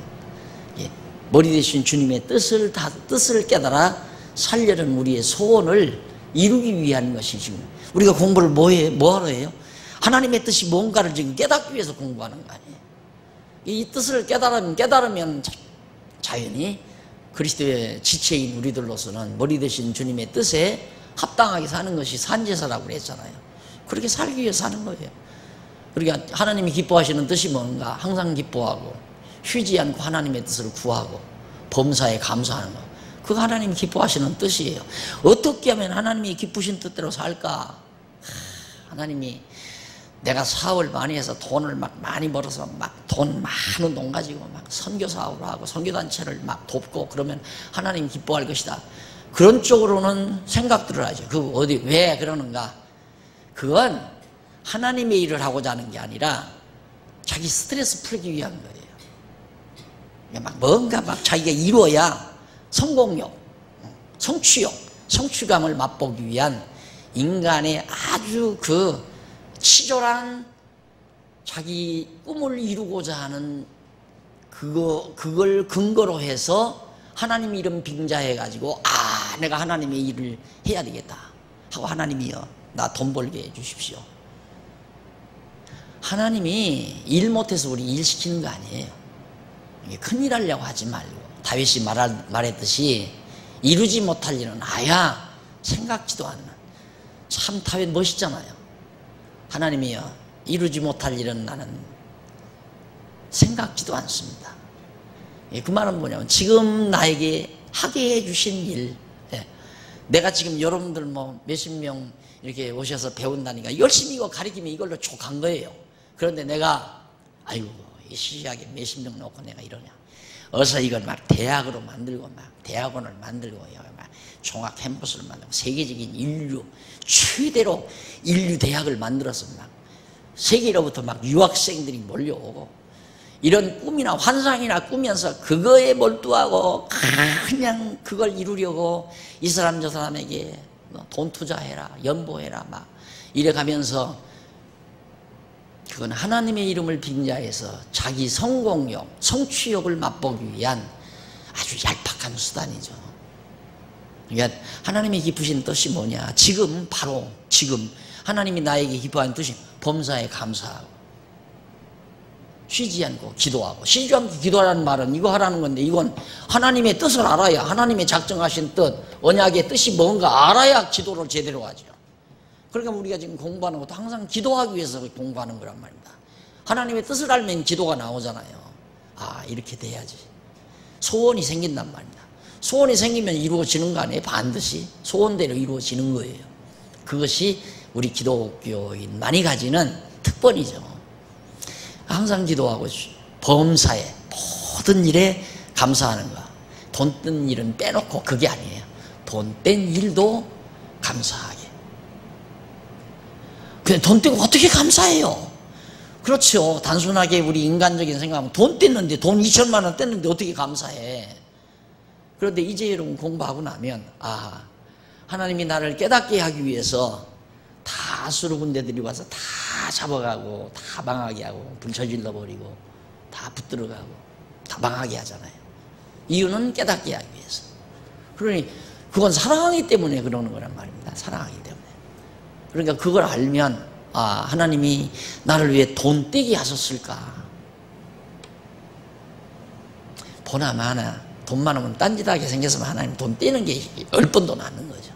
머리 대신 주님의 뜻을 깨달아 살려는 우리의 소원을 이루기 위한 것이 지금 우리가 공부를 뭐하러 해요? 하나님의 뜻이 뭔가를 지금 깨닫기 위해서 공부하는 거 아니에요? 이 뜻을 깨달으면 자연히 그리스도의 지체인 우리들로서는 머리 대신 주님의 뜻에 합당하게 사는 것이 산제사라고 그랬잖아요. 그렇게 살기 위해서 사는 거예요. 그러니까 하나님이 기뻐하시는 뜻이 뭔가 항상 기뻐하고 쉬지 않고 하나님의 뜻을 구하고 범사에 감사하는 거, 그거 하나님이 기뻐하시는 뜻이에요. 어떻게 하면 하나님이 기쁘신 뜻대로 살까? 하나님이 내가 사업을 많이 해서 돈을 막 많이 벌어서 막 돈 많은 돈 가지고 막 선교 사업을 하고 선교단체를 막 돕고 그러면 하나님 기뻐할 것이다. 그런 쪽으로는 생각들을 하죠. 왜 그러는가? 그건 하나님의 일을 하고자 하는 게 아니라 자기 스트레스 풀기 위한 거예요. 막 뭔가 막 자기가 이루어야 성공욕, 성취욕, 성취감을 맛보기 위한 인간의 아주 치졸한 자기 꿈을 이루고자 하는 그걸 근거로 해서 하나님 이름 빙자해가지고 내가 하나님의 일을 해야 되겠다 하고 하나님이요 나 돈 벌게 해주십시오. 하나님이 일 못해서 우리 일 시키는 거 아니에요. 큰일 하려고 하지 말고 다윗이 말했듯이 이루지 못할 일은 아야 생각지도 않는. 참 다윗 멋있잖아요. 하나님이요 이루지 못할 일은 나는 생각지도 않습니다. 그 말은 뭐냐면 지금 나에게 하게 해주신 일, 내가 지금 여러분들 몇십 명 이렇게 오셔서 배운다니까 열심히 이거 가르치면 이걸로 족한 거예요. 그런데 내가 아이고 이 시시하게 몇십 명 놓고 내가 이러냐, 어서 이걸 막 대학으로 만들고 막 대학원을 만들고 막 종합 캠퍼스를 만들고 세계적인 인류 최대로 인류 대학을 만들어서 막 세계로부터 막 유학생들이 몰려오고 이런 꿈이나 환상이나 꾸면서 그거에 몰두하고 그냥 그걸 이루려고 이 사람 저 사람에게 돈 투자해라 연보해라 막 이래가면서 그건 하나님의 이름을 빙자해서 자기 성공욕, 성취욕을 맛보기 위한 아주 얄팍한 수단이죠. 그러니까 하나님이 기쁘신 뜻이 뭐냐? 바로 지금 하나님이 나에게 기뻐하는 뜻이 범사에 감사하고 쉬지 않고 기도하고. 쉬지 않고 기도하라는 말은 이거 하라는 건데 이건 하나님의 뜻을 알아야, 하나님의 작정하신 뜻, 언약의 뜻이 뭔가 알아야 기도를 제대로 하죠. 그러니까 우리가 지금 공부하는 것도 항상 기도하기 위해서 공부하는 거란 말입니다. 하나님의 뜻을 알면 기도가 나오잖아요. 이렇게 돼야지. 소원이 생긴단 말입니다. 소원이 생기면 이루어지는 거 아니에요? 반드시 소원대로 이루어지는 거예요. 그것이 우리 기독교인만이 가지는 특권이죠. 항상 기도하고 범사에 모든 일에 감사하는 거. 돈 뜬 일은 빼놓고 그게 아니에요. 돈 뺀 일도 감사하게. 근데 돈 떼고 어떻게 감사해요? 그렇죠. 단순하게 우리 인간적인 생각하면 돈 뗐는데, 돈 2천만 원 뗐는데 어떻게 감사해? 그런데 이제 여러분 공부하고 나면 하나님이 나를 깨닫게 하기 위해서 다 수로 군대들이 와서 다 잡아가고 다 망하게 하고 불 저질러 버리고 다 붙들어가고 다 망하게 하잖아요. 이유는 깨닫게 하기 위해서. 그러니 그건 사랑하기 때문에 그러는 거란 말입니다. 사랑하기 때문에. 그러니까 그걸 알면 하나님이 나를 위해 돈 떼게 하셨을까. 보나마나 돈 많으면 딴짓하게 생겼으면 하나님 돈 떼는 게 10번도 낫는 거죠.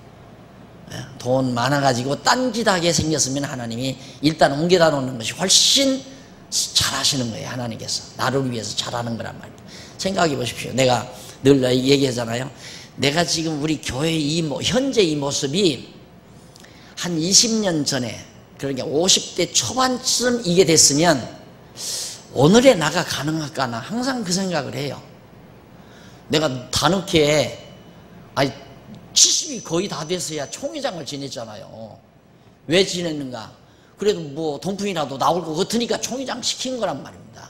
돈 많아가지고 딴짓하게 생겼으면 하나님이 일단 옮겨다 놓는 것이 훨씬 잘하시는 거예요. 하나님께서 나를 위해서 잘하는 거란 말이에요. 생각해 보십시오. 내가 늘 얘기하잖아요. 내가 지금 우리 교회 현재 이 모습이 한 20년 전에, 그러니까 50대 초반쯤 이게 됐으면 오늘의 나가 가능할까나 항상 그 생각을 해요. 내가 다늦게 70이 거의 다 돼서야 총회장을 지냈잖아요. 왜 지냈는가? 그래도 뭐 동풍이라도 나올 것 같으니까 총회장 시킨 거란 말입니다.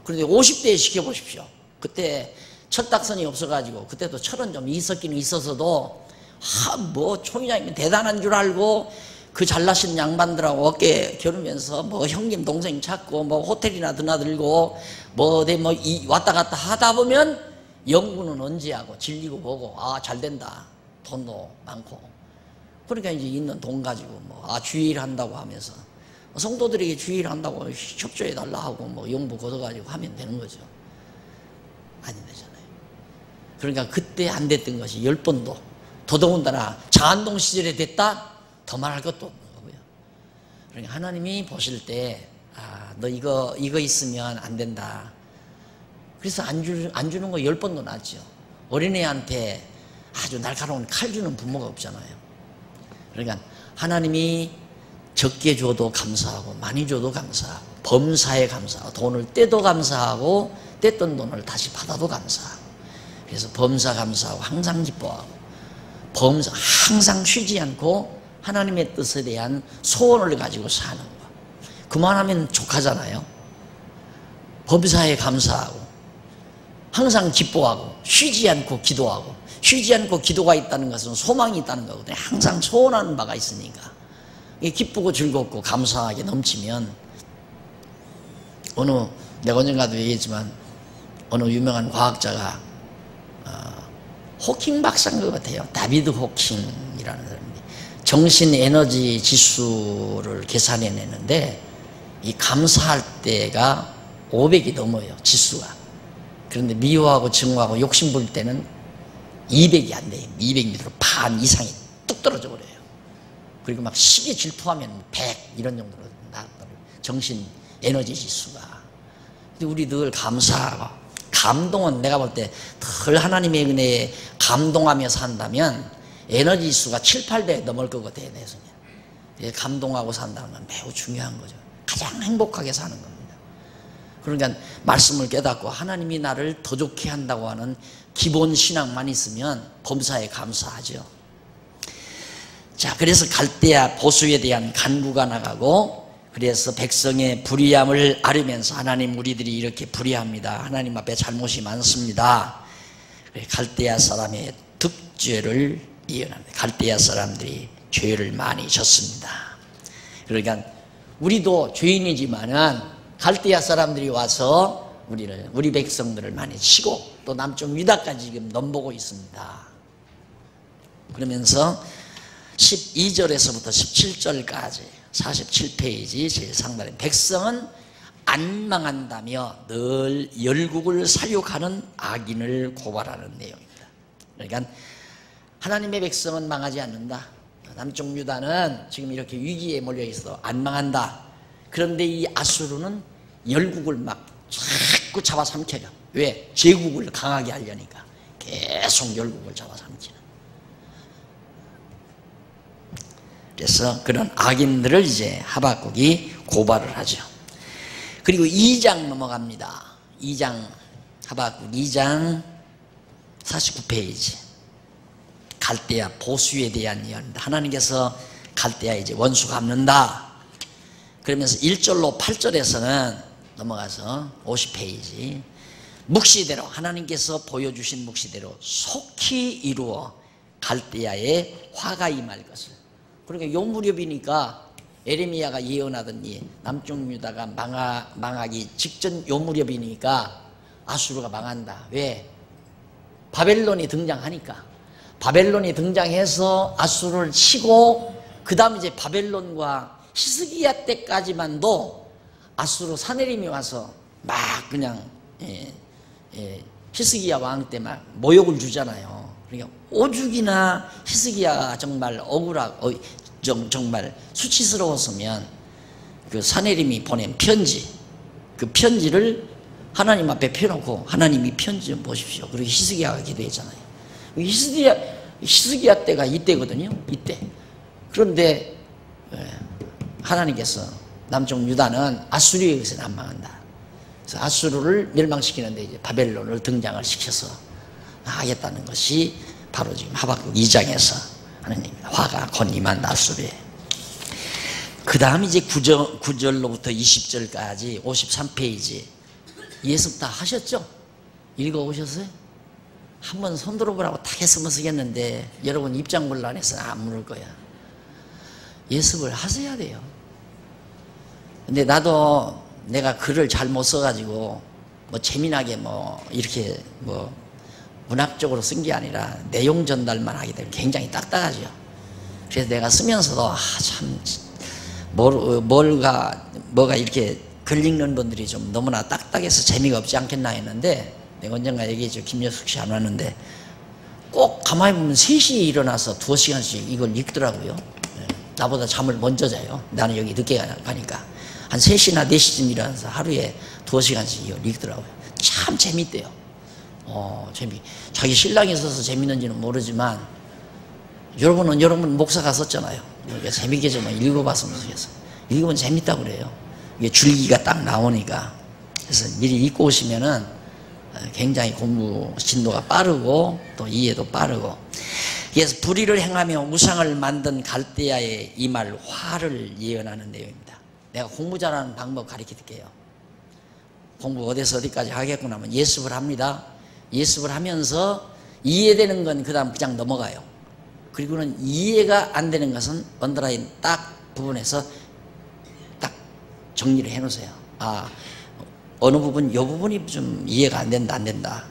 그런데 50대에 시켜보십시오. 그때 철딱선이 없어가지고 그때도 철은 좀 있었기는 있었어도 뭐 총회장이면 대단한 줄 알고 그 잘나신 양반들하고 어깨 겨루면서 뭐 형님 동생 찾고 뭐 호텔이나 드나들고 뭐 어디 뭐 왔다 갔다 하다 보면 연구는 언제 하고 질리고 보고 아 잘된다. 돈도 많고 그러니까 이제 있는 돈 가지고 뭐 주일 한다고 하면서 성도들에게 주일 한다고 협조해 달라 하고 뭐 용부 걷어가지고 하면 되는 거죠. 아니 되잖아요. 그러니까 그때 안 됐던 것이 10번도 더더군다나 장안동 시절에 됐다 더 말할 것도 없는 거고요. 그러니까 하나님이 보실 때 너 이거 있으면 안 된다. 그래서 안 주는 거 10번도 낫죠. 어린애한테 아주 날카로운 칼 주는 부모가 없잖아요. 그러니까 하나님이 적게 줘도 감사하고 많이 줘도 감사하고 범사에 감사하고 돈을 떼도 감사하고 뗐던 돈을 다시 받아도 감사하고 그래서 범사 감사하고 항상 기뻐하고 범사 항상 쉬지 않고 하나님의 뜻에 대한 소원을 가지고 사는 거. 그만하면 족하잖아요. 범사에 감사하고 항상 기뻐하고 쉬지 않고 기도하고 쉬지 않고 기도가 있다는 것은 소망이 있다는 거거든요. 항상 소원하는 바가 있으니까 기쁘고 즐겁고 감사하게 넘치면 내가 언젠가도 얘기했지만 어느 유명한 과학자가 호킹 박사인 것 같아요. 다비드 호킹이라는 사람이 정신 에너지 지수를 계산해내는데 이 감사할 때가 500이 넘어요. 지수가. 그런데 미워하고 증오하고 욕심 부릴 때는 200이 안 돼요. 200m로 반 이상이 뚝 떨어져 버려요. 그리고 막 시기 질투하면 100 이런 정도로 정신 에너지 지수가. 근데 우리 늘 감사하고 감동은 내가 볼 때 늘 하나님의 은혜에 감동하며 산다면 에너지 지수가 7, 800 넘을 것 같아요. 내 손에. 감동하고 산다는 건 매우 중요한 거죠. 가장 행복하게 사는 겁니다. 그러니까 말씀을 깨닫고 하나님이 나를 더 좋게 한다고 하는 기본 신앙만 있으면 범사에 감사하죠. 자, 그래서 갈대아 보수에 대한 간구가 나가고 그래서 백성의 불의함을 앓으면서 하나님 우리들이 이렇게 불의합니다. 하나님 앞에 잘못이 많습니다. 갈대아 사람의 득죄를 예언합니다. 갈대아 사람들이 죄를 많이 졌습니다. 그러니까 우리도 죄인이지만은 갈대아 사람들이 와서 우리 백성들을 많이 치고 또 남쪽 유다까지 지금 넘보고 있습니다. 그러면서 12절에서부터 17절까지 47페이지 제일 상단에 백성은 안 망한다며 늘 열국을 살육하는 악인을 고발하는 내용입니다. 그러니까 하나님의 백성은 망하지 않는다. 남쪽 유다는 지금 이렇게 위기에 몰려 있어도 안 망한다. 그런데 이 아수르는 열국을 막 자꾸 잡아삼켜요. 왜? 제국을 강하게 하려니까 계속 열국을 잡아삼키는. 그래서 그런 악인들을 이제 하박국이 고발을 하죠. 그리고 2장 넘어갑니다. 2장 하박국 2장 49페이지 갈대아 보수에 대한 예언. 하나님께서 갈대아 이제 원수 갚는다. 그러면서 1절로 8절에서는 넘어가서 50페이지 묵시대로 하나님께서 보여주신 묵시대로 속히 이루어 갈대아에 화가 임할 것을. 그러니까 요 무렵이니까 에레미야가 예언하더니 남쪽 유다가 망하기 직전 요 무렵이니까 아수르가 망한다. 왜? 바벨론이 등장하니까. 바벨론이 등장해서 아수르를 치고 그 다음 이제 바벨론과 히스기야 때까지만도 아수르 사내림이 와서 막 그냥 히스기야 왕 때 막 모욕을 주잖아요. 그러니까 오죽이나 히스기야가 정말 억울하고 정말 수치스러웠으면 그 사내림이 보낸 편지, 그 편지를 하나님 앞에 펴놓고 하나님이 편지 좀 보십시오. 그리고 히스기야가 기도했잖아요. 히스기야 때가 이때거든요. 이때. 그런데 하나님께서 남쪽 유다는 아수르에 의해서는 안 망한다. 그래서 아수르를 멸망시키는데 이제 바벨론을 등장을 시켜서 하겠다는 것이 바로 지금 하박국 2장에서 하는 얘기입니다. 화가 곧 임한다 아수르에. 그 다음 이제 9절로부터 20절까지 53페이지 예습 다 하셨죠? 읽어오셨어요? 한번 손 들어보라고 딱 했으면 쓰겠는데 여러분 입장곤란해서 안 물을 거야. 예습을 하셔야 돼요. 근데 나도 내가 글을 잘못 써가지고 뭐 재미나게 뭐 이렇게 뭐 문학적으로 쓴 게 아니라 내용 전달만 하게 되면 굉장히 딱딱하죠. 그래서 내가 쓰면서도 참 뭐가 이렇게 글 읽는 분들이 좀 너무나 딱딱해서 재미가 없지 않겠나 했는데 내가 언젠가 얘기했죠. 김여숙 씨 안 왔는데 꼭 가만히 보면 3시에 일어나서 2시간씩 이걸 읽더라고요. 나보다 잠을 먼저 자요. 나는 여기 늦게 가니까 한 3시나 4시쯤 일어나서 하루에 2시간씩 이걸 읽더라고요. 참 재밌대요. 자기 신랑이 있어서 재밌는지는 모르지만 여러분 목사가 썼잖아요. 그러니까 재밌게 좀 읽어봤으면 좋겠어요. 읽으면 재밌다고 그래요. 이게 줄기가 딱 나오니까. 그래서 미리 읽고 오시면은 굉장히 공부 진도가 빠르고 또 이해도 빠르고. 그래서 불의를 행하며 우상을 만든 갈대아에 임할 화를 예언하는 내용입니다. 내가 공부 잘하는 방법 가르쳐 드릴게요. 공부 어디서 어디까지 하겠구나 하면 예습을 합니다. 예습을 하면서 이해되는 건 그 다음 그냥 넘어가요. 그리고는 이해가 안 되는 것은 언더라인 딱 부분에서 딱 정리를 해 놓으세요. 어느 부분, 이 부분이 좀 이해가 안 된다.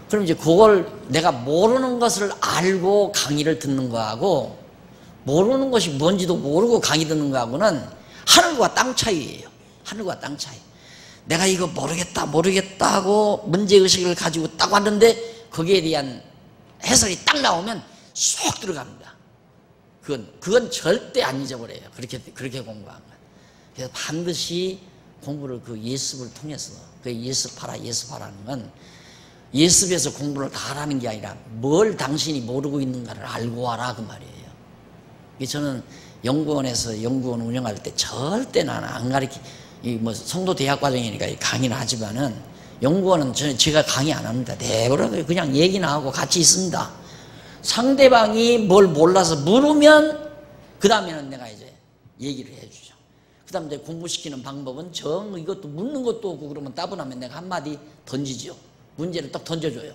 그럼 이제 그걸 내가 모르는 것을 알고 강의를 듣는 거하고 모르는 것이 뭔지도 모르고 강의 듣는 거하고는 하늘과 땅 차이예요. 하늘과 땅 차이. 내가 이거 모르겠다 하고 문제의식을 가지고 딱 왔는데 거기에 대한 해설이 딱 나오면 쏙 들어갑니다. 그건 절대 안 잊어버려요. 그렇게 공부한 건. 그래서 반드시 공부를 그 예습을 통해서 그 예습하라는 건 예습에서 공부를 다 하라는 게 아니라 뭘 당신이 모르고 있는가를 알고 와라 그 말이에요. 저는 연구원에서 연구원 운영할 때 절대 나는 안 뭐 성도 대학 과정이니까 강의는 하지만은 연구원은 제가 강의 안 합니다. 내버려 그냥 얘기나 하고 같이 있습니다. 상대방이 뭘 몰라서 물으면 그 다음에는 내가 이제 얘기를 해주죠. 그 다음에 이제 공부시키는 방법은 이것도 묻는 것도 없고 그러면 따분하면 내가 한마디 던지죠. 문제를 딱 던져줘요.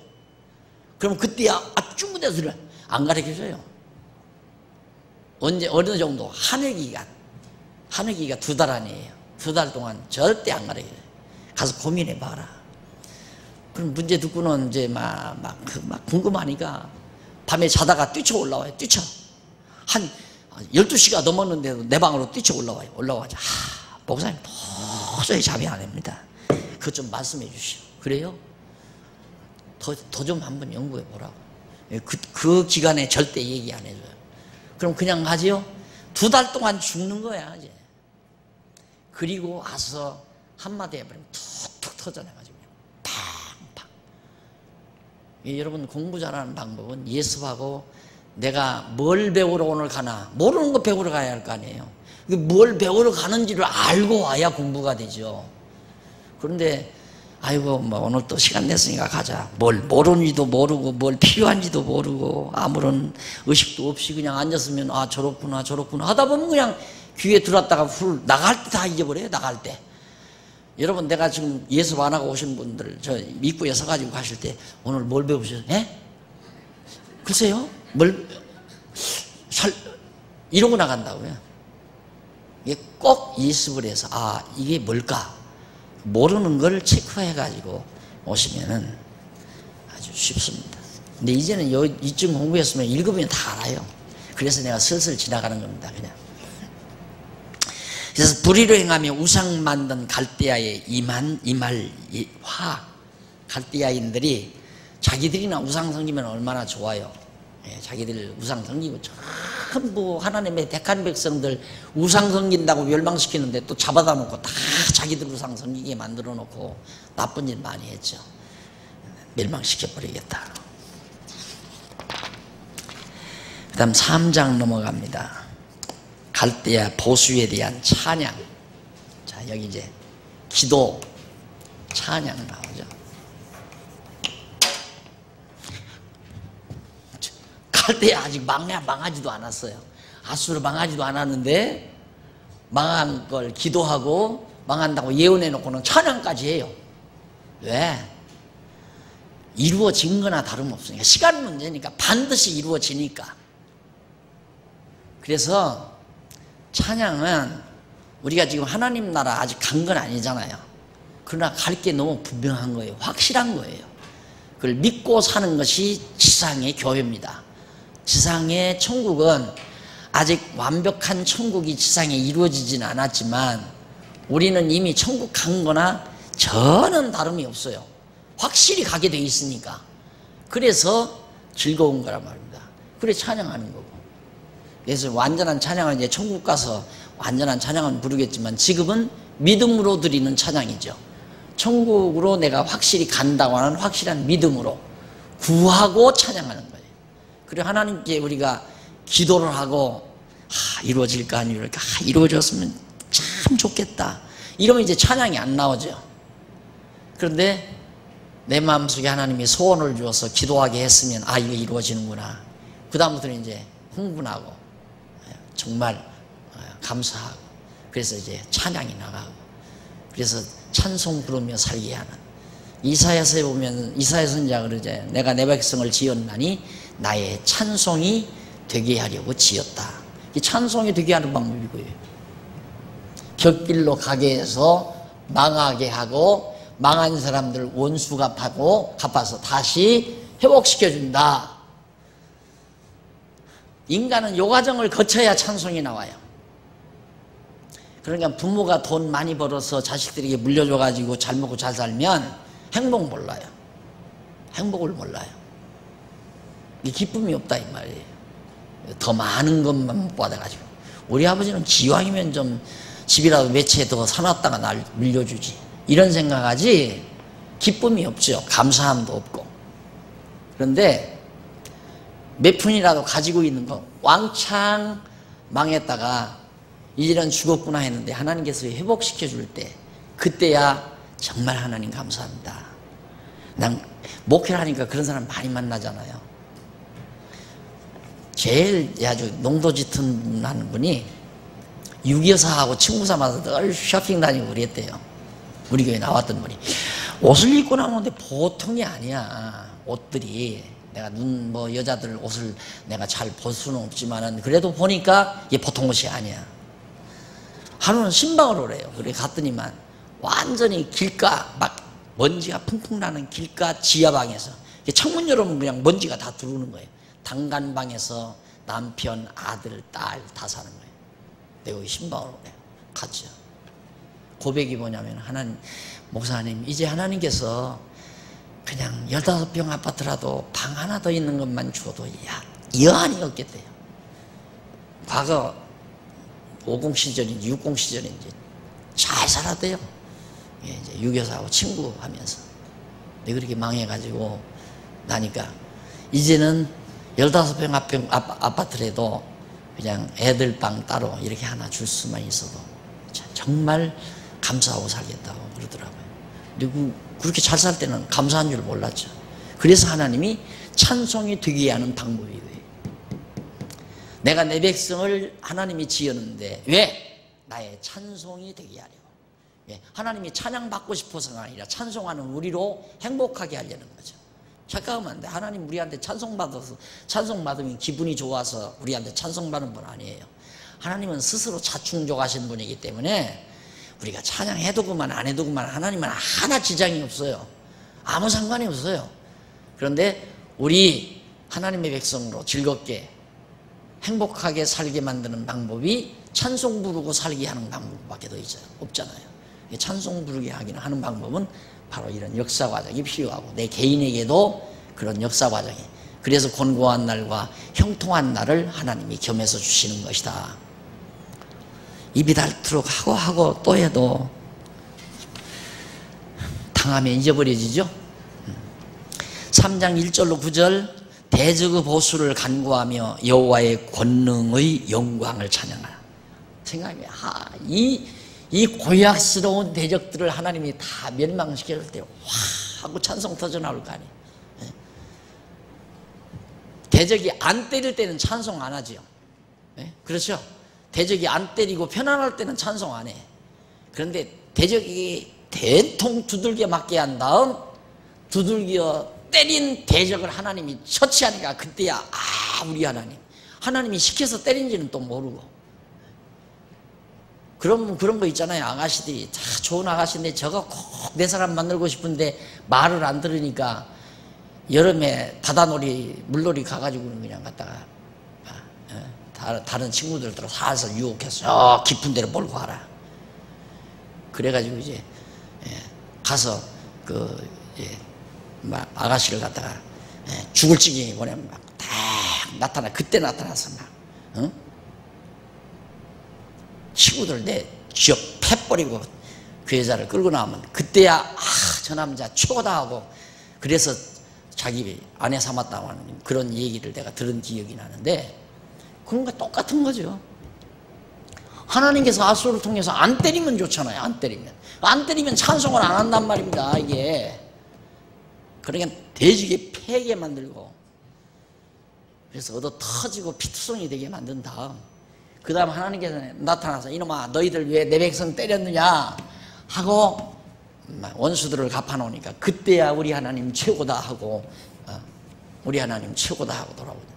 그럼 그때야 충분해서 안 가르쳐줘요. 어느 정도 하늘기간 2달 안이에요. 2달 동안 절대 안 가르쳐줘요. 가서 고민해봐라. 그럼 문제 듣고는 이제 막 궁금하니까 밤에 자다가 뛰쳐 올라와요. 한 12시가 넘었는데도 내 방으로 뛰쳐 올라와죠. 목사님 도저히 잠이 안 옵니다. 그것 좀 말씀해 주시오. 그래요? 더 좀 한번 연구해 보라고. 그 기간에 절대 얘기 안 해줘요. 그럼 그냥 하지요? 2달 동안 죽는 거야 이제. 그리고 와서 한마디 해버리면 툭툭 터져나가지고 팡팡. 여러분 공부 잘하는 방법은 예습하고 내가 뭘 배우러 오늘 가나 모르는 거 배우러 가야 할 거 아니에요. 뭘 배우러 가는지를 알고 와야 공부가 되죠. 그런데 아이고 뭐 오늘 또 시간 냈으니까 가자. 뭘 모르는지도 모르고 뭘 필요한지도 모르고 아무런 의식도 없이 그냥 앉았으면 저렇구나 하다 보면 그냥 귀에 들어왔다가 나갈 때 다 잊어버려요. 나갈 때. 여러분 내가 지금 예습 안 하고 오신 분들 저 입구에 서가지고 가실 때 오늘 뭘 배우셨어요? 글쎄요. 이러고 나간다고요. 이게 꼭 예습을 해서 이게 뭘까? 모르는 걸 체크해가지고 오시면은 아주 쉽습니다. 근데 이제는 이쯤 공부했으면 읽으면 다 알아요. 그래서 내가 슬슬 지나가는 겁니다. 그냥. 그래서 불의를 행하며 우상 만든 갈대아에 임할 갈대아인들이 자기들이나 우상 섬기면 얼마나 좋아요. 자기들 우상 섬기고 전부 하나님의 택한 백성들 우상 섬긴다고 멸망시키는데 또 잡아다 놓고 다 자기들 우상 섬기게 만들어 놓고 나쁜 일 많이 했죠. 멸망시켜 버리겠다. 그 다음 3장 넘어갑니다. 갈대아 보수에 대한 찬양. 자, 여기 이제 기도, 찬양 나오죠. 갈대아 아직 망하지도 않았어요. 아수르 망하지도 않았는데 망한 걸 기도하고 망한다고 예언해 놓고는 찬양까지 해요. 왜? 이루어진 거나 다름없으니까. 시간 문제니까. 반드시 이루어지니까. 그래서 찬양은 우리가 지금 하나님 나라 아직 간 건 아니잖아요. 그러나 갈 게 너무 분명한 거예요. 확실한 거예요. 그걸 믿고 사는 것이 지상의 교회입니다. 지상의 천국은 아직 완벽한 천국이 지상에 이루어지진 않았지만 우리는 이미 천국 간 거나 전혀 다름이 없어요. 확실히 가게 돼 있으니까. 그래서 즐거운 거란 말입니다. 그래 찬양하는 거고. 그래서 완전한 찬양은 이제 천국 가서 완전한 찬양은 부르겠지만 지금은 믿음으로 드리는 찬양이죠. 천국으로 내가 확실히 간다고 하는 확실한 믿음으로 구하고 찬양하는 거예요. 그리고 하나님께 우리가 기도를 하고 이루어질까 안 이루어질까, 이루어졌으면 참 좋겠다 이러면 이제 찬양이 안 나오죠. 그런데 내 마음속에 하나님이 소원을 주어서 기도하게 했으면 이거 이루어지는구나. 그 다음부터는 이제 흥분하고 정말 감사하고, 그래서 이제 찬양이 나가고, 그래서 찬송 부르며 살게 하는. 이사야서에 보면 이사야 선지자가 그러죠. 내가 내 백성을 지었나니 나의 찬송이 되게 하려고 지었다. 이 찬송이 되게 하는 방법이고요. 곁길로 가게 해서 망하게 하고 망한 사람들 원수 갚아서 다시 회복시켜준다. 인간은 요 과정을 거쳐야 찬송이 나와요. 그러니까 부모가 돈 많이 벌어서 자식들에게 물려줘가지고 잘 먹고 잘 살면 행복 몰라요. 행복을 몰라요. 이 기쁨이 없다 이 말이에요. 더 많은 것만 못 받아가지고. 우리 아버지는 기왕이면 좀 집이라도 몇 채 더 사놨다가 날 물려주지 이런 생각하지 기쁨이 없죠. 감사함도 없고. 그런데 몇 푼이라도 가지고 있는 거 왕창 망했다가 이제는 죽었구나 했는데 하나님께서 회복시켜 줄 때, 그때야 정말 하나님 감사합니다. 난 목회를 하니까 그런 사람 많이 만나잖아요. 제일 아주 농도짙은 하는 분이 6.24하고 친구 삼아서 늘 쇼핑 다니고 그랬대요. 우리 교회 나왔던 분이. 옷을 입고 나오는데 보통이 아니야. 옷들이. 내가 여자들 옷을 내가 잘 볼 수는 없지만은 그래도 보니까 이게 보통 옷이 아니야. 하루는 신방을 오래요. 그래 갔더니만 완전히 길가 막 먼지가 풍풍 나는 길가 지하방에서 창문 열어보면 그냥 먼지가 다 들어오는 거예요. 단간방에서 남편, 아들, 딸 다 사는 거예요. 내가 여기 신방을 오래요. 갔죠. 고백이 뭐냐면, 하나님, 목사님, 이제 하나님께서 그냥 15평 아파트라도 방 하나 더 있는 것만 주어도 여한이 없겠대요. 과거 50 시절인지 60 시절인지 잘 살았대요. 이제 유교사하고 친구하면서. 근데 그렇게 망해가지고 나니까 이제는 15평 아파트라도 그냥 애들 방 따로 이렇게 하나 줄 수만 있어도 정말 감사하고 살겠다고 그러더라고요. 근데 그렇게 잘 살 때는 감사한 줄 몰랐죠. 그래서 하나님이 찬송이 되게 하는 방법이에요. 내가 내 백성을 하나님이 지었는데 왜? 나의 찬송이 되게 하려고. 하나님이 찬양받고 싶어서가 아니라 찬송하는 우리로 행복하게 하려는 거죠. 착각하면 안 돼. 하나님 우리한테 찬송받으면 기분이 좋아서 우리한테 찬송받는 분 아니에요. 하나님은 스스로 자충족하신 분이기 때문에 우리가 찬양해도 그만 안 해도 그만 하나님은 하나 지장이 없어요. 아무 상관이 없어요. 그런데 우리 하나님의 백성으로 즐겁게 행복하게 살게 만드는 방법이 찬송 부르고 살게 하는 방법밖에 더 없잖아요. 찬송 부르게 하는 방법은 바로 이런 역사 과정이 필요하고 내 개인에게도 그런 역사 과정이. 그래서 곤고한 날과 형통한 날을 하나님이 겸해서 주시는 것이다. 입이 닳도록 하고 또 해도 당하면 잊어버려지죠. 3장 1절로 9절 대적의 보수를 간구하며 여호와의 권능의 영광을 찬양하라. 생각하면 이 고약스러운 대적들을 하나님이 다 멸망시킬 때 와 하고 찬송 터져 나올 거 아니에요. 대적이 안 때릴 때는 찬송 안 하지요. 네? 그렇죠? 대적이 안 때리고 편안할 때는 찬송 안 해. 그런데 대적이 대통 두들겨 맞게 한 다음 두들겨 때린 대적을 하나님이 처치하니까 그때야 우리 하나님이 시켜서 때린지는 또 모르고. 그런 거 있잖아요. 아가씨들이 다 좋은 아가씨인데 저거 꼭 내 사람 만들고 싶은데 말을 안 들으니까 여름에 바다놀이 물놀이 가가지고는 그냥 갔다가 다른 친구들도 살살 유혹해서 깊은 데로 몰고 가라. 그래가지고 이제 가서 막 아가씨를 갖다가 죽을 지경에 보내면 막 딱 그때 나타나서 막 친구들 내 쥐어 패버리고 그 여자를 끌고 나오면 그때야 저 남자 최고다 하고, 그래서 자기 아내 삼았다고 하는 그런 얘기를 내가 들은 기억이 나는데, 그런 거 똑같은 거죠. 하나님께서 아수를 통해서 안 때리면 좋잖아요. 안 때리면 찬송을 안 한단 말입니다. 이게 그러니까 대지게 패게 만들고, 그래서 얻어 터지고 피투성이 되게 만든 다음, 그 다음 하나님께서 나타나서 이놈아 너희들 왜 내 백성 때렸느냐 하고 원수들을 갚아놓으니까 그때야 우리 하나님 최고다 하고 우리 하나님 최고다 하고 돌아옵니다.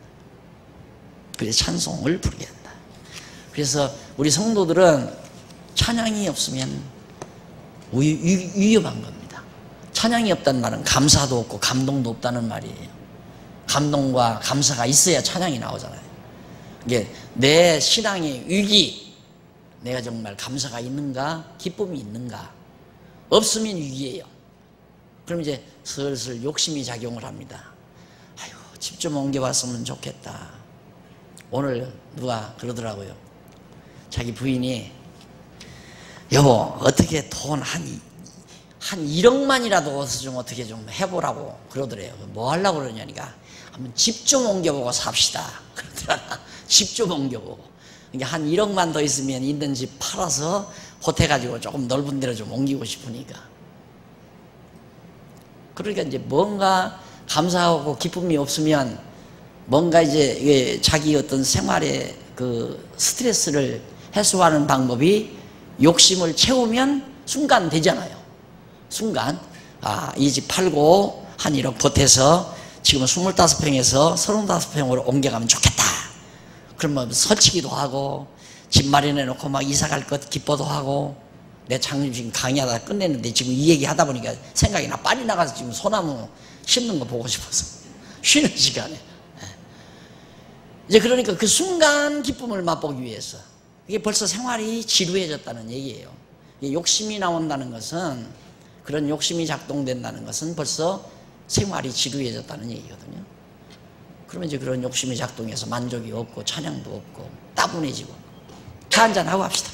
그래서 찬송을 부르게 한다. 그래서 우리 성도들은 찬양이 없으면 위험한 겁니다. 찬양이 없다는 말은 감사도 없고 감동도 없다는 말이에요. 감동과 감사가 있어야 찬양이 나오잖아요. 이게 내 신앙의 위기, 내가 정말 감사가 있는가, 기쁨이 있는가, 없으면 위기예요. 그럼 이제 슬슬 욕심이 작용을 합니다. 아유, 집 좀 옮겨왔으면 좋겠다. 오늘 누가 그러더라고요. 자기 부인이 여보 어떻게 돈 한 1억만이라도 어디서 좀 어떻게 좀 해보라고 그러더래요. 뭐 하려고 그러냐니까 한번 집 좀 옮겨보고 삽시다 그러더라. 집 좀 옮겨보고. 그러니까 한 1억만 더 있으면 있는 집 팔아서 보태가지고 조금 넓은 데로 좀 옮기고 싶으니까. 그러니까 이제 뭔가 감사하고 기쁨이 없으면 뭔가 이제 자기 어떤 생활의 그 스트레스를 해소하는 방법이 욕심을 채우면 순간 되잖아요. 순간 이 집 팔고 한 1억 보태서 지금 25평에서 35평으로 옮겨가면 좋겠다. 그러면 설치기도 하고 집 마련해 놓고 막 이사 갈 것 기뻐도 하고. 내 장님 지금 강의하다 끝냈는데 지금 이 얘기 하다 보니까 생각이 나. 빨리 나가서 지금 소나무 심는 거 보고 싶어서 쉬는 시간에. 이제 그러니까 그 순간 기쁨을 맛보기 위해서, 이게 벌써 생활이 지루해졌다는 얘기예요. 욕심이 나온다는 것은, 그런 욕심이 작동된다는 것은 벌써 생활이 지루해졌다는 얘기거든요. 그러면 이제 그런 욕심이 작동해서 만족이 없고 찬양도 없고 따분해지고. 차 한잔하고 합시다.